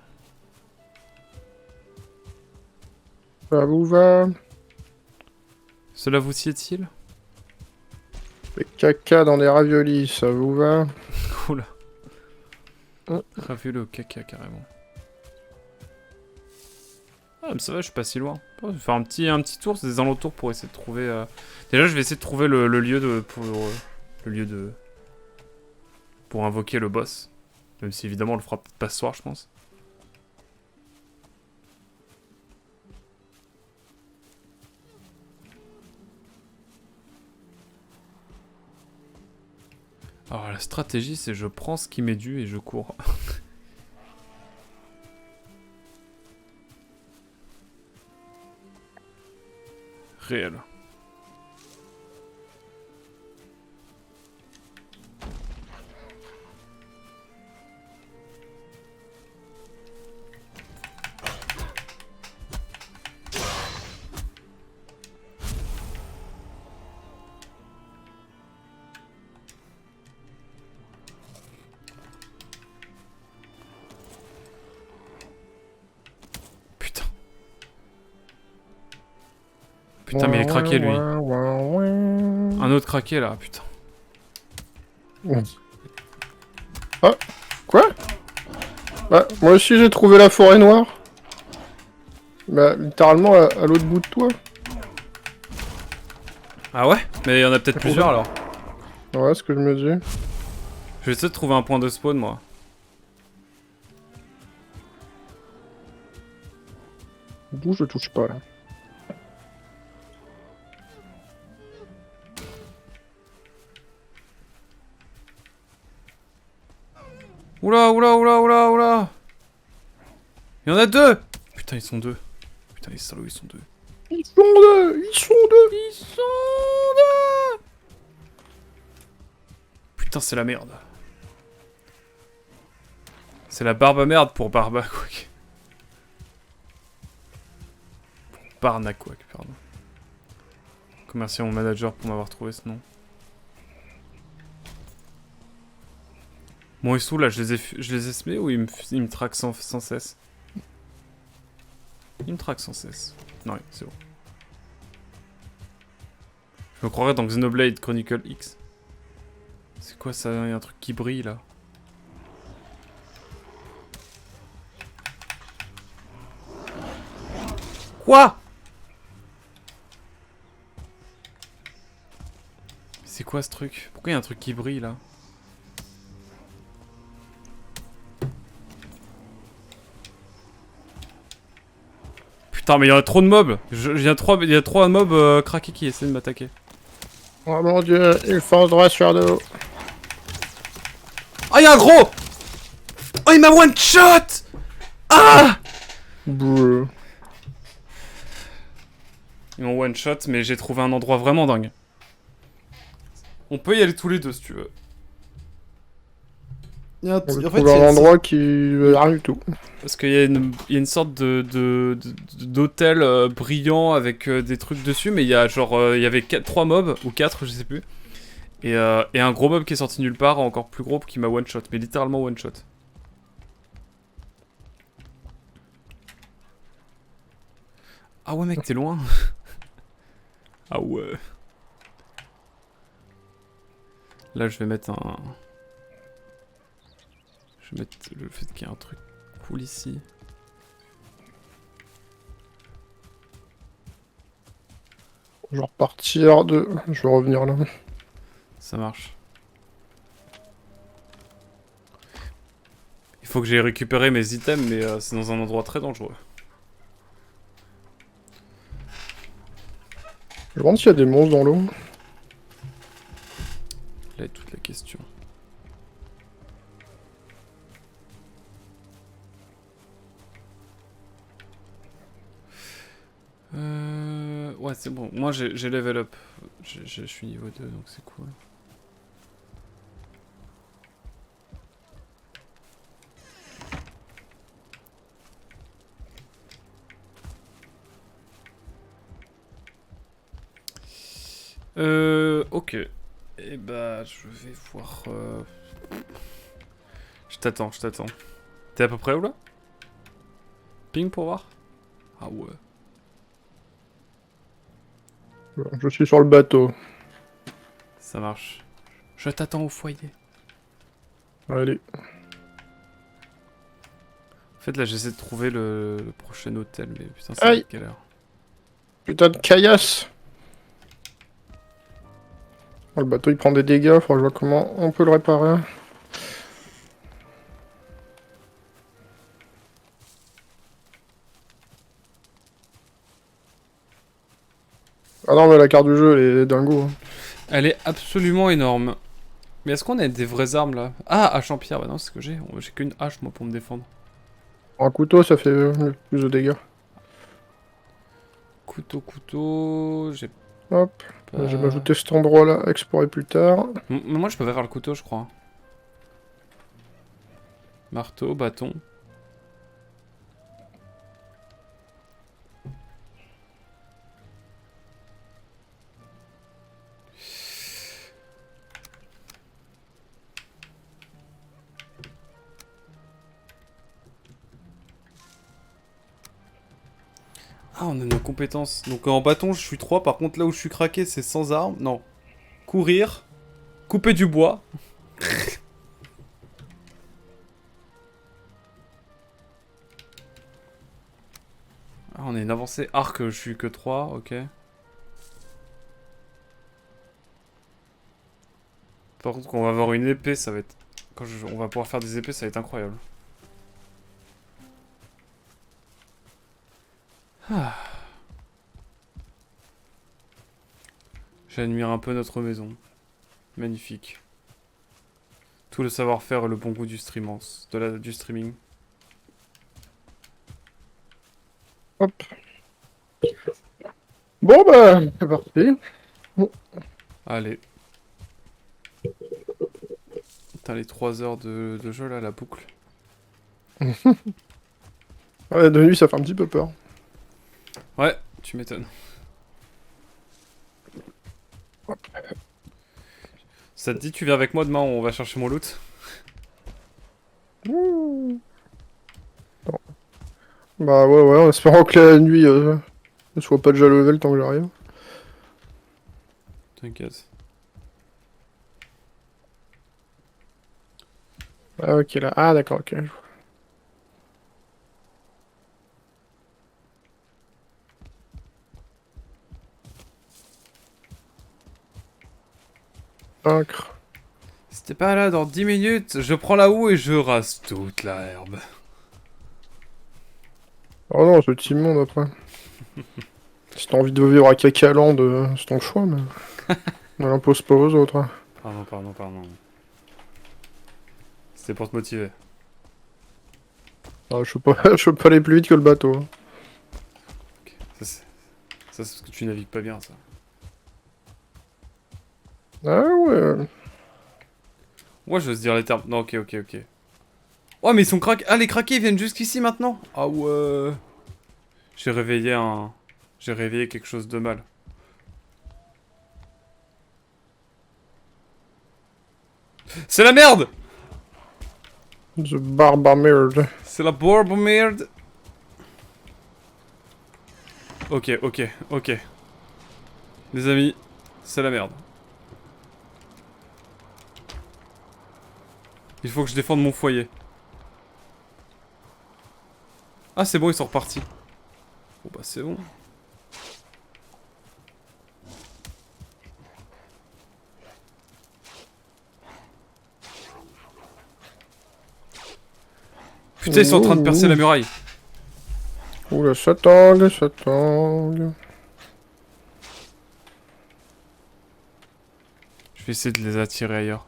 Ça vous va? Cela vous sied-il? Le caca dans les raviolis, ça vous va? Cool. Oh. Ravioli au caca carrément. Ah mais ça va, je suis pas si loin. Je vais faire un petit tour, c'est des alentours pour essayer de trouver... Déjà je vais essayer de trouver le lieu de... Pour invoquer le boss. Même si évidemment on le fera peut-être pas ce soir je pense. Alors la stratégie c'est je prends ce qui m'est dû et je cours. Réel. Putain, mais il est craqué lui. Un autre craqué là, putain. Ah, quoi? Bah, moi aussi j'ai trouvé la forêt noire. Bah, littéralement à l'autre bout de toi. Ah ouais? Mais il y en a peut-être plusieurs alors. Ouais, ce que je me dis. Je vais essayer de trouver un point de spawn moi. D'où je touche pas là. Oula, oula, oula, oula, oula. Il y en a deux. Putain, ils sont deux. Putain, les salauds, ils sont deux. Ils sont deux! Ils sont deux! Ils sont deux. Putain, c'est la merde. C'est la barbe à merde pour Barba, quoi. Pour Barnaquac, pardon. Remercie à mon manager pour m'avoir trouvé ce nom. Bon, ils sont là, je les ai semés ou ils me traquent sans cesse? Ils me traquent sans cesse. Non, c'est bon. Je me croirais dans Xenoblade Chronicle X. C'est quoi ça? Il y a un truc qui brille là. Quoi? C'est quoi ce truc? Pourquoi il y a un truc qui brille là? Putain, mais il y a trop de mobs! Il y a trois mobs craqués qui essaient de m'attaquer. Oh mon dieu, il fonce droit sur nous. Ah, il y a un gros! Oh, il m'a one shot! Ah! Brrr. Ils m'ont one shot, mais j'ai trouvé un endroit vraiment dingue. On peut y aller tous les deux si tu veux. Il y a un, On en va fait, trouver il y a un une endroit qui veut rien du tout. Parce qu'il y a une sorte d'hôtel brillant avec des trucs dessus, mais il y a genre il y avait 3 mobs ou 4 je sais plus. Et un gros mob qui est sorti nulle part, encore plus gros, qui m'a one shot, mais littéralement one shot. Ah ouais mec, t'es loin. Ah ouais. Là je vais mettre un... Je vais mettre le fait qu'il y ait un truc cool ici. Je vais repartir de... Je vais revenir là. Ça marche. Il faut que j'aille récupérer mes items, mais c'est dans un endroit très dangereux. Je me demande s'il y a des monstres dans l'eau. Là est toute la question. Ouais, c'est bon. Moi, j'ai level up. Je suis niveau 2, donc c'est cool. Ok. Et bah, je vais voir... Je t'attends, je t'attends. T'es à peu près où, là? Ping pour voir? Ah ouais. Je suis sur le bateau. Ça marche. Je t'attends au foyer. Allez. En fait, là, j'essaie de trouver le prochain hôtel, mais putain, ça va Aïe. être galère. Putain de caillasse. Oh, le bateau il prend des dégâts, faudra que je vois comment on peut le réparer. Ah non mais la carte du jeu elle est dingo. Hein. Elle est absolument énorme. Mais est-ce qu'on a des vraies armes, là? Ah, hache en pierre. Bah non, c'est ce que j'ai. J'ai qu'une hache, moi, pour me défendre. Un couteau ça fait plus de dégâts. Couteau, couteau... J'ai Hop. pas... Je vais m'ajouter cet endroit là, explorer plus tard. Mais moi, je peux pas faire le couteau, je crois. Marteau, bâton... Ah, on a nos compétences. Donc en bâton, je suis 3. Par contre, là où je suis craqué, c'est sans armes. Non. Courir. Couper du bois. Ah, on a une avancée. Arc, je suis que 3. Ok. Par contre, quand on va avoir une épée, ça va être... on va pouvoir faire des épées, ça va être incroyable. Ah. J'admire un peu notre maison. Magnifique. Tout le savoir-faire et le bon goût du du streaming. Hop. Bon bah, c'est parti. Allez. Putain, les 3 heures de jeu là, la boucle. Ouais, de nuit ça fait un petit peu peur. Ouais, tu m'étonnes. Ça te dit, tu viens avec moi demain, on va chercher mon loot? Ouh. Bon. Bah ouais, en espérant que la nuit ne soit pas déjà level tant que j'arrive. T'inquiète. Ah ok là, ah d'accord, ok. Vaincre. Si t'es pas là dans 10 minutes, je prends la houe et je rase toute la herbe. Oh non, c'est immonde après. Si t'as envie de vivre à Cacaland, c'est ton choix, mais on l'impose pas aux autres. Hein. Pardon, pardon, pardon. C'était pour te motiver. Ah, je peux pas aller plus vite que le bateau. Hein. Ok. Ça, c'est parce que tu navigues pas bien, ça. Ah ouais. Ouais, je veux se dire les termes. Non, ok, ok, ok. Oh, mais ils sont craqués. Ah, les craqués, ils viennent jusqu'ici maintenant. Ah ouais. J'ai réveillé un... J'ai réveillé quelque chose de mal. C'est la merde! The barbe à merde. C'est la barbe merde! Ok, ok, ok. Les amis, c'est la merde. Il faut que je défende mon foyer. Ah, c'est bon, ils sont repartis. Bon bah c'est bon. Putain, ils sont en train de percer la muraille. Oula, ça tangue, ça tangue. Je vais essayer de les attirer ailleurs.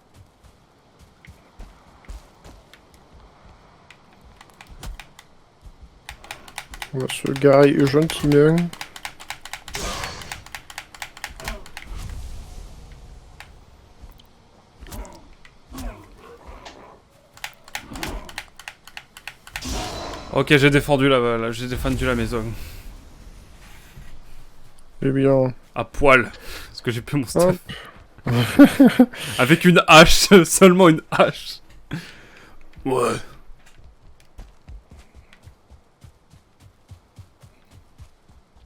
On va se garer gentiment. Ok, j'ai défendu j'ai défendu la maison. Eh bien. À poil. Parce que j'ai plus mon stuff. Avec une hache, seulement une hache. Ouais.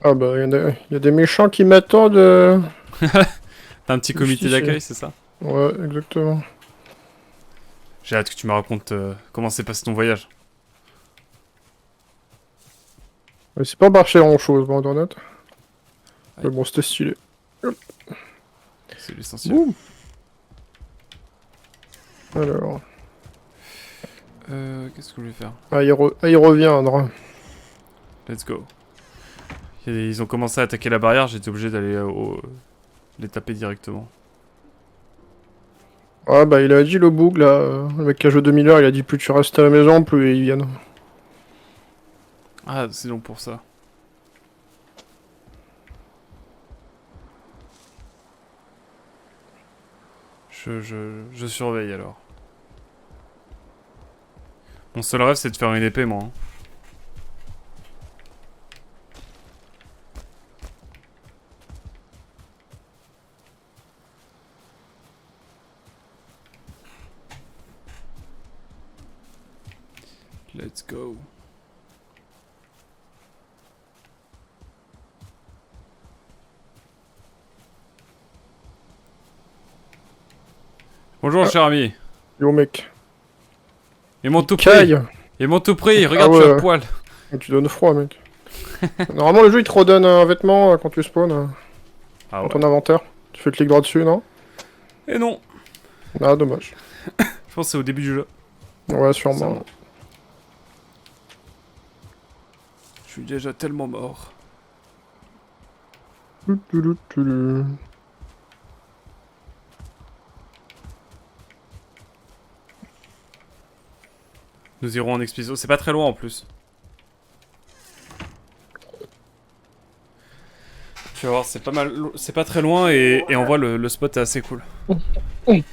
Ah bah, y a des méchants qui m'attendent. T'as un petit comité Justice, d'accueil, c'est ça? Ouais, exactement. J'ai hâte que tu me racontes comment s'est passé ton voyage. Mais c'est pas marché grand chose, bon, honnête. Ouais. Mais bon, c'était stylé. C'est l'essentiel. Ouh. Alors. Qu'est-ce que je voulais faire? À y reviendra. Let's go. Ils ont commencé à attaquer la barrière, j'étais obligé d'aller les taper directement. Ah bah, il a dit le bug là. Le mec qui a joué 2000 heures, il a dit plus tu restes à la maison, plus ils viennent. Ah, c'est donc pour ça. Je surveille alors. Mon seul rêve c'est de faire une épée moi. Hein. Let's go. Bonjour cher ami. Yo mec. Ils m'ont tout pris. Caille. Ils m'ont tout pris. Regarde, Ah je suis ouais. à poil. Tu donnes froid mec. Normalement le jeu il te redonne un vêtement quand tu spawns Ah dans ouais. ton inventaire. Tu fais clic droit dessus, non? Et non. Ah dommage. Je pense que c'est au début du jeu. Ouais sûrement. Sûrement. Je suis déjà tellement mort. Nous irons en expédition. C'est pas très loin en plus. Tu vas voir, c'est pas mal. C'est pas très loin et en vrai le spot est assez cool. Bon,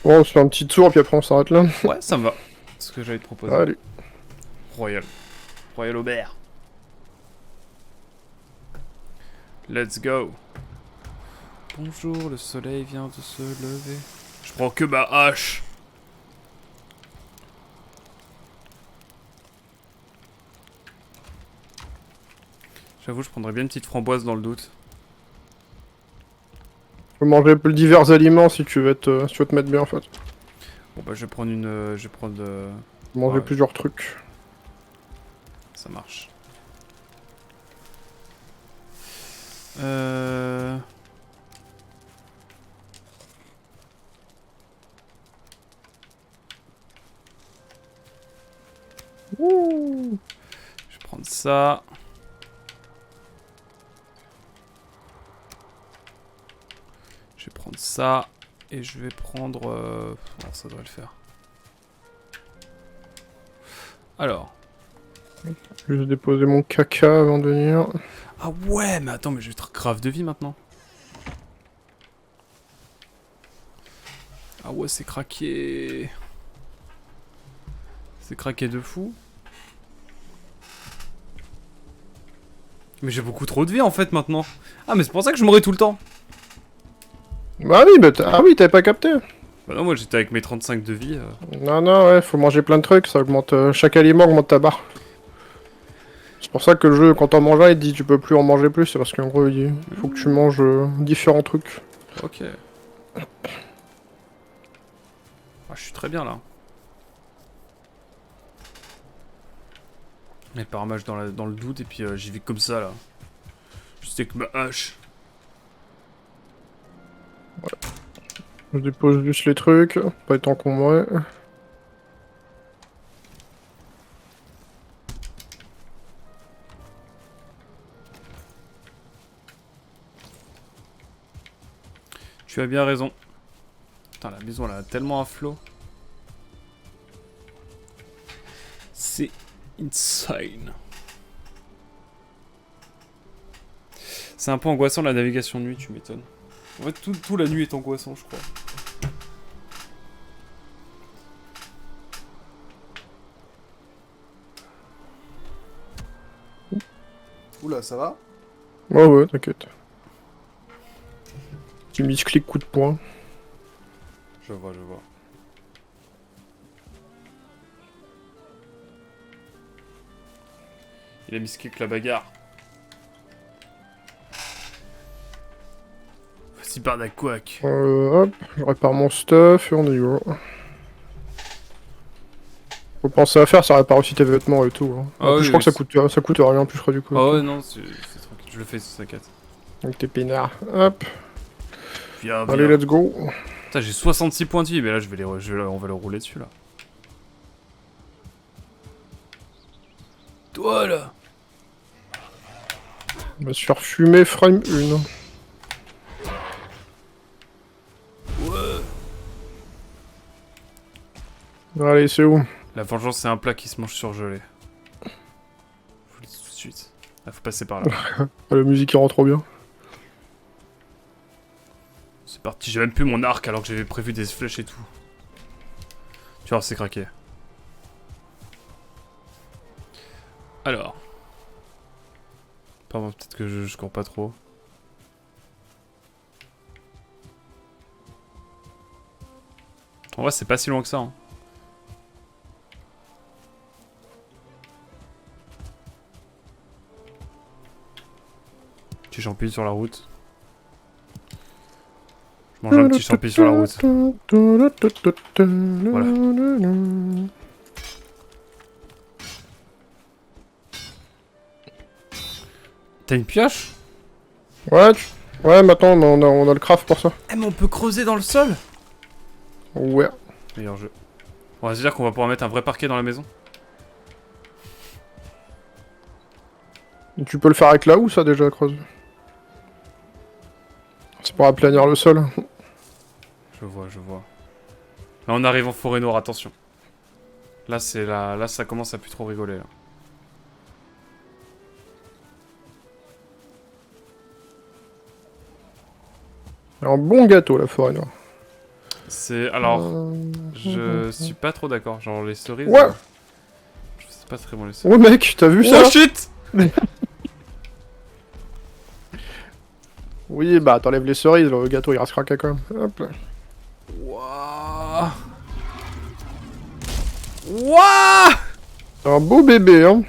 on se fait un petit tour puis après on s'arrête là. Ouais, ça me va. C'est ce que j'allais te proposer. Allez. Royal. Royal Aubert. Let's go. Bonjour, le soleil vient de se lever. Je prends que ma hache. J'avoue, je prendrais bien une petite framboise dans le doute. Tu peux manger divers aliments si tu veux te mettre bien en fait. Bon bah je vais prendre une... je vais prendre... Manger ouais. plusieurs trucs. Ça marche. Ouh. Je vais prendre ça. Je vais prendre ça. Et je vais prendre... non, ça devrait le faire. Alors. Je vais déposer mon caca avant de venir. Ah ouais, mais attends, mais je vais être grave de vie maintenant. Ah ouais, c'est craqué. C'est craqué de fou. Mais j'ai beaucoup trop de vie en fait maintenant. Ah mais c'est pour ça que je mourrais tout le temps. Bah oui, ah oui, t'avais pas capté. Bah non, moi j'étais avec mes 35 de vie. Non, non, ouais, faut manger plein de trucs, ça augmente. Chaque aliment augmente ta barre. C'est pour ça que le jeu, quand t'en manges un, il te dit tu peux plus en manger plus, c'est parce qu'en gros, il faut que tu manges différents trucs. Ok. Ah, je suis très bien là. Mais par match dans le doute et puis j'y vais comme ça là. Juste avec ma hache. Je dépose juste les trucs, pas être encombré. Tu as bien raison. Putain, la maison elle a tellement un flot. C'est insane. C'est un peu angoissant la navigation de nuit, tu m'étonnes. En fait, tout la nuit est angoissant, je crois. Oula, ça va? Ouais, ouais, t'inquiète. Petit misclic coup de poing. Je vois, je vois. Il a mis ce kick la bagarre. Voici par Quack. Hop, je répare mon stuff et on y va. Faut penser à faire, ça répare aussi tes vêtements et tout. Hein. Ah En plus, oui, je crois oui, que ça coûte rien, plus je crois du coup. Oh ouais, non, c'est tranquille, je le fais sur sa 4. Donc t'es peinard. Hop, Viens, allez, viens. let's go. Putain, j'ai 66 points de vie, mais là, on va le rouler dessus, là. Toi, là. On va se faire fumer frame 1. Allez, c'est où? La vengeance, c'est un plat qui se mange surgelé. Je vous le dis tout de suite. Ah, faut passer par là. Ah, la musique, il rend trop bien. C'est parti, j'ai même plus mon arc alors que j'avais prévu des flèches et tout. Tu vois, c'est craqué. Alors. Pardon, peut-être que je cours pas trop. En vrai, c'est pas si loin que ça. Hein. Petit champi sur la route. Je mange un petit champi sur la route. Voilà. T'as une pioche? Ouais, ouais, maintenant on a le craft pour ça. Eh mais on peut creuser dans le sol? Ouais. Meilleur jeu. On va se dire qu'on va pouvoir mettre un vrai parquet dans la maison. Et tu peux le faire avec là où ça déjà, creuse? C'est pour aplanir le sol. Je vois, je vois. Là on arrive en forêt noire, attention. Là c'est là ça commence à plus trop rigoler là. Un bon gâteau la forêt noire. C'est alors je suis pas trop d'accord, genre les cerises. Ouais. Je sais pas très bon les cerises. Ouais mec, t'as vu ça? Oh shit! Oui, bah t'enlèves les cerises, le gâteau il reste craqué quand même. Hop là. Wouah! Wouah! C'est un beau bébé, hein.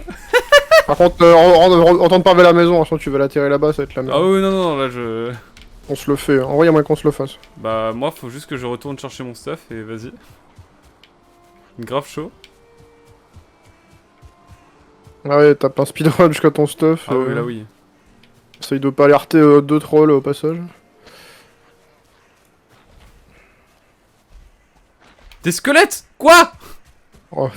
Par contre, on tente pas vers la maison, sinon tu vas l'atterrir là-bas, ça va être la merde. Ah oui non non là je. On se le fait, en vrai y'a moyen qu'on se le fasse. Bah moi faut juste que je retourne chercher mon stuff et vas-y. Grave chaud. Ah ouais, t'as plein speedrun jusqu'à ton stuff. Ah oui là oui. Essaye de pas alerter deux trolls au passage. Des squelettes? Quoi? Oh,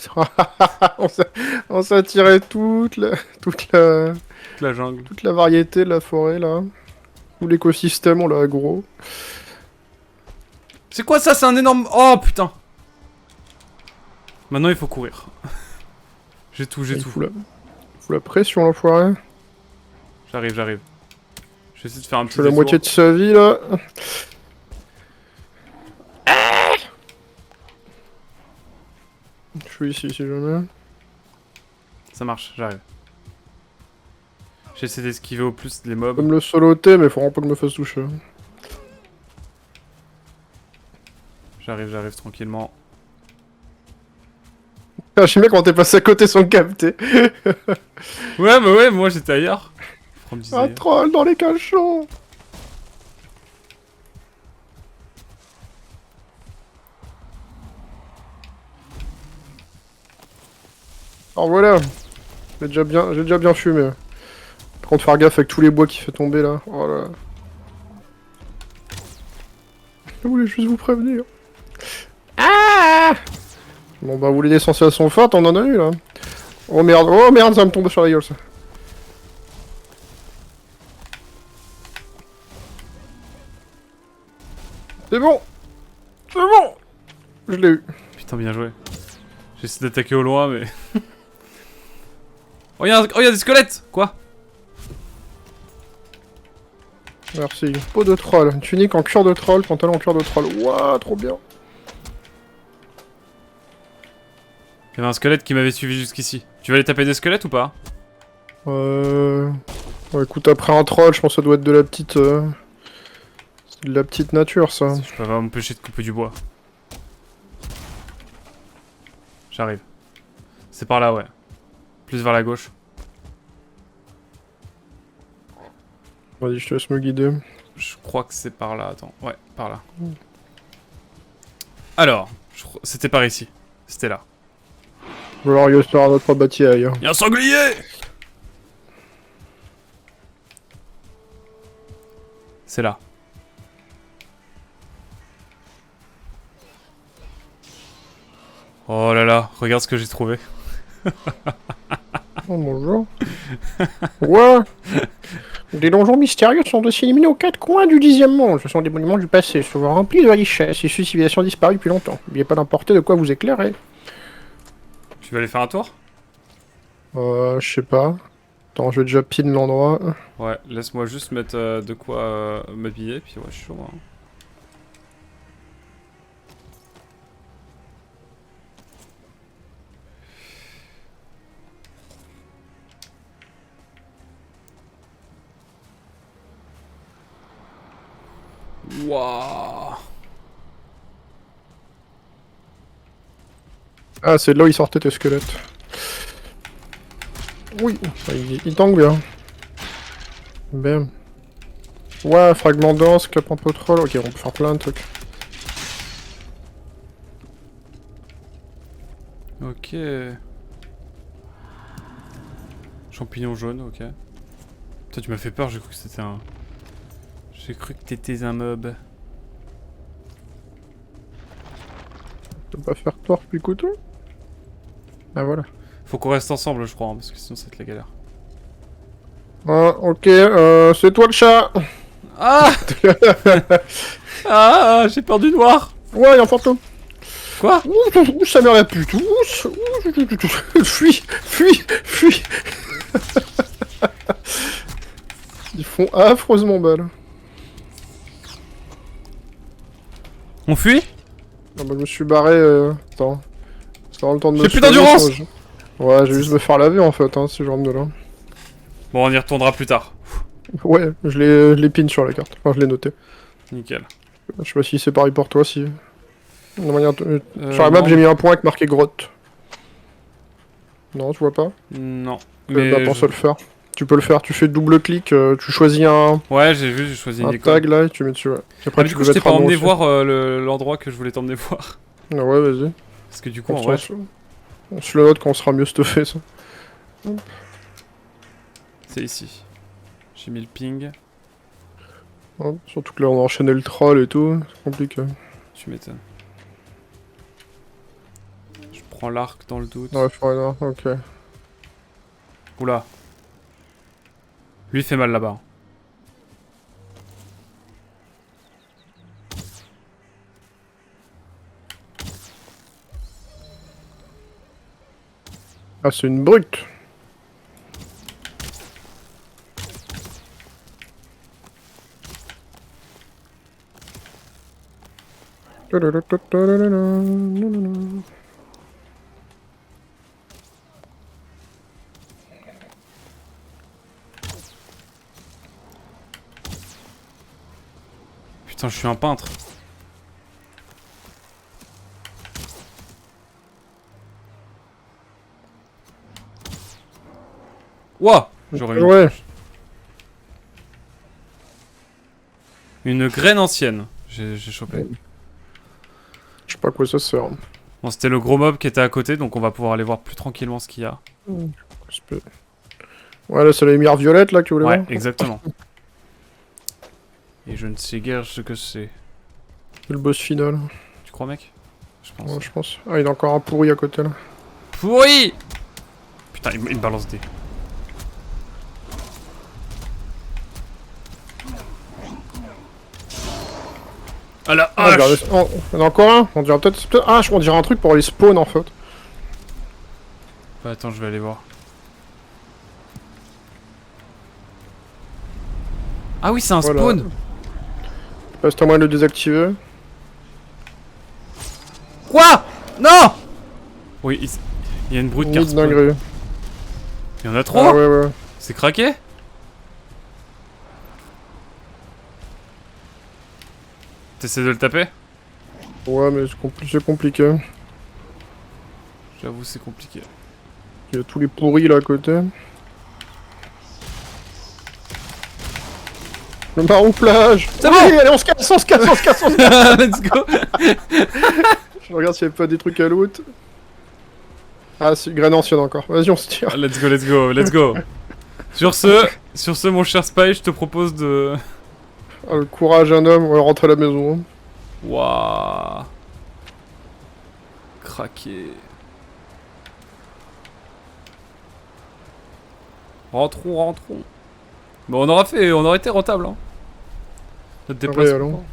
on s'est tiré Toute la jungle. toute la variété de la forêt là. Tout l'écosystème, on l'a aggro. C'est quoi ça? C'est un énorme... Oh putain! Maintenant il faut courir. J'ai tout, j'ai Il tout. fout la pression l'enfoiré. J'arrive, j'arrive. Je vais essayer de faire un Je petit fais la détour. moitié de sa vie là. Je suis ici si jamais. Ça marche, j'arrive. J'essaie d'esquiver au plus les mobs. Je peux me le soloter, mais faut vraiment pas que je me fasse toucher. J'arrive tranquillement. Ah, j'aime bien quand t'es passé à côté sans capter. Ouais, mais ouais, moi j'étais ailleurs. From disait. Un troll dans les cachons. Alors voilà. J'ai déjà bien fumé. Par contre, faire gaffe avec tous les bois qui fait tomber là. Oh là. Je voulais juste vous prévenir. Ah! Bon bah, vous voulez des sensations fortes, on en a eu là. Oh merde, ça me tombe sur la gueule ça. C'est bon! C'est bon! Je l'ai eu. Putain, bien joué. J'essaie d'attaquer au loin, mais. Oh, y'a des squelettes! Quoi? Merci. Peau de troll. Tunique en cuir de troll, pantalon en cuir de troll. Ouah, trop bien. Il y avait un squelette qui m'avait suivi jusqu'ici. Tu vas aller taper des squelettes ou pas? Ouais, écoute, après un troll, je pense que ça doit être de la petite... C'est de la petite nature, ça. Je peux pas m'empêcher de couper du bois. J'arrive. C'est par là, ouais. Plus vers la gauche. Vas-y, je te laisse me guider. Je crois que c'est par là, attends. Ouais, par là. Alors, c'était par ici. C'était là. Glorieux sera notre bataille. Y'a un sanglier! C'est là. Oh là là, regarde ce que j'ai trouvé. Oh, bonjour. Ouais. Des donjons mystérieux sont aussi éliminés aux quatre coins du 10e monde. Ce sont des monuments du passé, souvent remplis de richesses, issus de civilisations disparues depuis longtemps. N'oubliez pas d'emporter de quoi vous éclairer. Tu vas aller faire un tour? Je sais pas. Attends, je vais déjà pin l'endroit. Ouais, laisse-moi juste mettre de quoi m'habiller, puis ouais, je suis chaud, moi. Wouah. Ah, c'est de là où ils sortaient tes squelettes. Oui, il tangue bien. Bam. Ouais, fragment dense, cap en pétrole. Ok, on peut faire plein de trucs. Ok. Champignon jaune, ok. Toi, tu m'as fait peur, j'ai cru que c'était un... J'ai cru que t'étais un mob. Je peux pas faire tort puis le couteau. Ah voilà. Faut qu'on reste ensemble, je crois, hein, parce que sinon, ça va être la galère. Ah, ok, c'est toi le chat. Ah. Ah, j'ai peur du noir. Ouais, y'a un fantôme. Quoi? Ouh, ça meurt la pute. Fuis, fuis, fuis. Ils font affreusement mal. On fuit? Ah bah, je me suis barré, attends. Ça aura le temps de me J'ai plus soigner, d'endurance. sinon Ouais, je vais juste me faire laver en fait, hein, si je rentre de là. Bon, on y retournera plus tard. Ouais, je l'ai pin sur la carte. Enfin, je l'ai noté. Nickel. Je sais pas si c'est pareil pour toi, si... De manière... Sur la map, non. j'ai mis un point avec marqué grotte. Non, tu vois pas? Non. Mais Mais pense à le faire. Tu peux le faire, tu fais double-clic, tu choisis un ouais, j'ai vu, j'ai choisi une icône. tag là et tu mets dessus. Ouais. Et après, Ah, du tu coup, peux je t'ai mettre pas un nom emmené aussi. voir l'endroit que je voulais t'emmener voir. Ah ouais, vas-y. Parce que du coup, en vrai... On se le note quand on sera mieux stuffé, ça. C'est ici. J'ai mis le ping. Hop, surtout que là, on a enchaîné le troll et tout. C'est compliqué. Tu m'étonnes. Je prends l'arc dans le doute. Ouais, Foreigner, ok. Oula. Lui fait mal là-bas. Ah, c'est une brute. Putain, je suis un peintre. Ouah! J'aurais eu Ouais. une graine ancienne. J'ai chopé. Je sais pas à quoi ça sert. Bon, c'était le gros mob qui était à côté, donc on va pouvoir aller voir plus tranquillement ce qu'il y a. Ouais, là, c'est la lumière violette, là, que vous voulez Ouais, voir. exactement. Et je ne sais guère ce que c'est. C'est le boss final. Tu crois, mec? Je pense. Ouais, je pense. Ah, il y a encore un pourri à côté, là. Pourri! Putain, il me balance des... Ah la Ah, hache! oh, il y en a encore un. On dirait peut-être... Ah, on dirait un truc pour les spawns, en fait. Bah, attends, je vais aller voir. Ah oui, c'est un Voilà. spawn! Passe à moyen de le désactiver. Quoi? Non! Oui, il y a une brute qui Ni de respawn. dinguerie. Il y en a trop? Ah, ouais, ouais. C'est craqué? T'essaies de le taper? Ouais, mais c'est compliqué. J'avoue, c'est compliqué. Il y a tous les pourris, là, à côté. Le marron plage. C'est Oui, bon. allez, on se casse, on se casse, on se casse, on se casse. Let's go! Je regarde s'il n'y a pas des trucs à loot. Ah, c'est une graine ancienne encore. Vas-y, on se tire. Let's go, let's go, let's go! Sur ce, mon cher Spy, je te propose de... Ah, le courage d'un homme, on va rentrer à la maison. Waouh! Craqué. Rentrons, rentrons. Bon, on aurait été rentable, hein. Notre Ouais, déplacement. allons.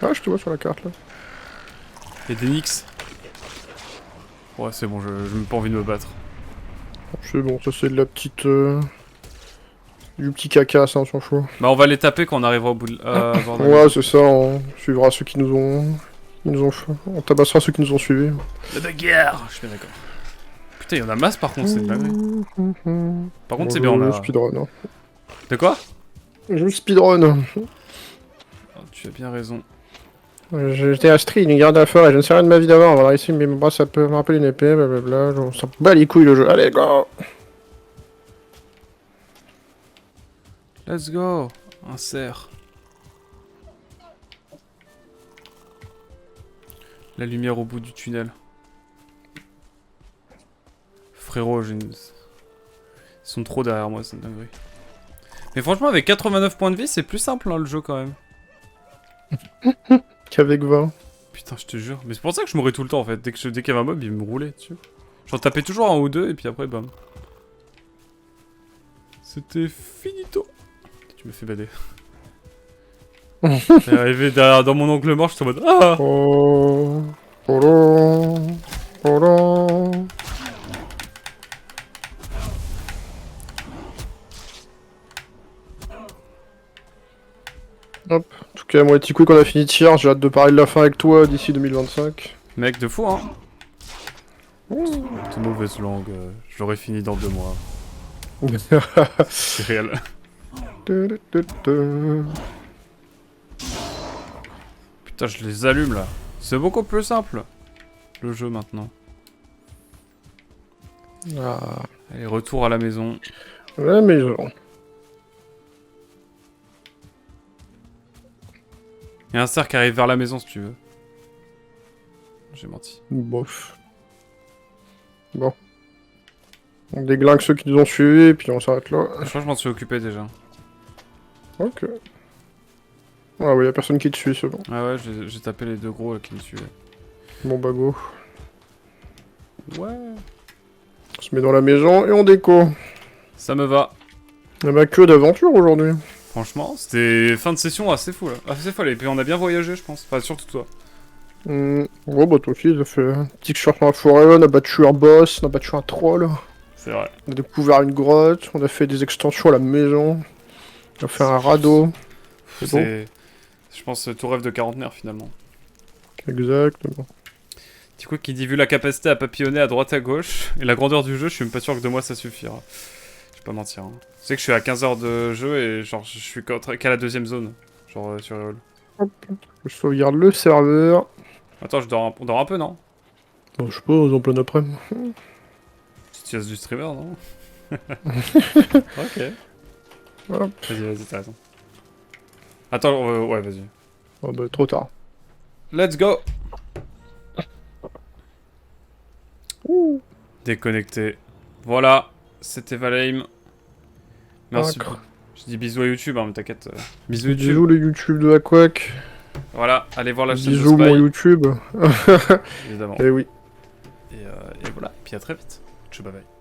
Ah, je te vois sur la carte, là. Et des Nix. Ouais, c'est bon, je n'ai pas envie de me battre. C'est bon, ça c'est de la petite... Du petit caca, ça, on s'en fout. Bah, on va les taper quand on arrivera au bout de... bordel. Ouais, c'est ça, on suivra ceux qui nous ont... On tabassera ceux qui nous ont suivis. La bagarre! Je suis bien d'accord. Putain, il y en a masse par contre, c'est une dinguerie. Par contre, c'est bien, on a... Speedrun, hein. De quoi? Je speedrun. Oh, tu as bien raison. J'étais à Street, une garde à faire et je ne sais rien de ma vie d'avant. Voilà, ici, mais moi, ça peut me rappeler une épée, blablabla. On s'en bat les couilles le jeu. Allez, go! Let's go! Un cerf. La lumière au bout du tunnel. Frérot, j'ai une... Ils sont trop derrière moi, c'est une dinguerie. Mais franchement, avec 89 points de vie, c'est plus simple, hein, le jeu, quand même. Qu'avec 20. Putain, je te jure. Mais c'est pour ça que je mourais tout le temps, en fait. Dès qu'il y avait un mob, il me roulait dessus. J'en tapais toujours un ou deux, et puis après, bam. C'était finito. Tu me fais bader. T'es arrivé derrière, dans mon angle mort, je suis en mode... Ah! Oh... Oh là... Oh là... Hop. En tout cas, moi, petit coup qu'on a fini de tir, j'ai hâte de parler de la fin avec toi d'ici 2025. Mec de fou, hein. De mauvaise langue, j'aurais fini dans 2 mois. C'est réel. Putain, je les allume là. C'est beaucoup plus simple, le jeu maintenant. Ah, Allez, retour à la maison. la maison. Il y a un cerf qui arrive vers la maison si tu veux. J'ai menti. Bof. Bon. On déglingue ceux qui nous ont suivis, et puis on s'arrête là. Je crois que je m'en suis occupé déjà. Ok. Ah oui, y'a personne qui te suit, c'est bon. Ah ouais, j'ai tapé les 2 gros là, qui me suivaient. Bon bah go. Ouais. On se met dans la maison et on déco. Ça me va. Eh bah que d'aventure aujourd'hui. Franchement, c'était fin de session assez fou là. Assez folle. Et puis on a bien voyagé, je pense. Enfin, surtout toi. Oh bah toi aussi, ça fait un petit short dans la forêt, on a battu un boss, on a battu un troll, C'est vrai. on a découvert une grotte, on a fait des extensions à la maison, on a fait un radeau. C'est bon. C'est, je pense, tout rêve de quarantenaire finalement. Exactement. Du coup, qui dit vu la capacité à papillonner à droite à gauche et la grandeur du jeu, je suis même pas sûr que 2 mois ça suffira. Je vais pas mentir. Hein. Tu sais que je suis à 15 heures de jeu et genre je suis qu'à la 2ème zone. Genre sur Eol. Hop, je sauvegarde le serveur. Attends, on dort un peu, non? Bon, je sais pas, en plein après-midi. situation du streamer, non? Ok. Hop. Vas-y, t'as raison. Attends, ouais, vas-y. Oh bah, trop tard. Let's go! Déconnecté. Voilà, c'était Valheim. Merci. D'accord. Je dis bisous à YouTube, hein, mais t'inquiète. Bisous YouTube. Bisous les YouTube de Aquac. Voilà, allez voir la chaîne de Bisous Spy. mon YouTube. Évidemment. Eh oui. Et voilà, puis à très vite. Ciao, bye bye.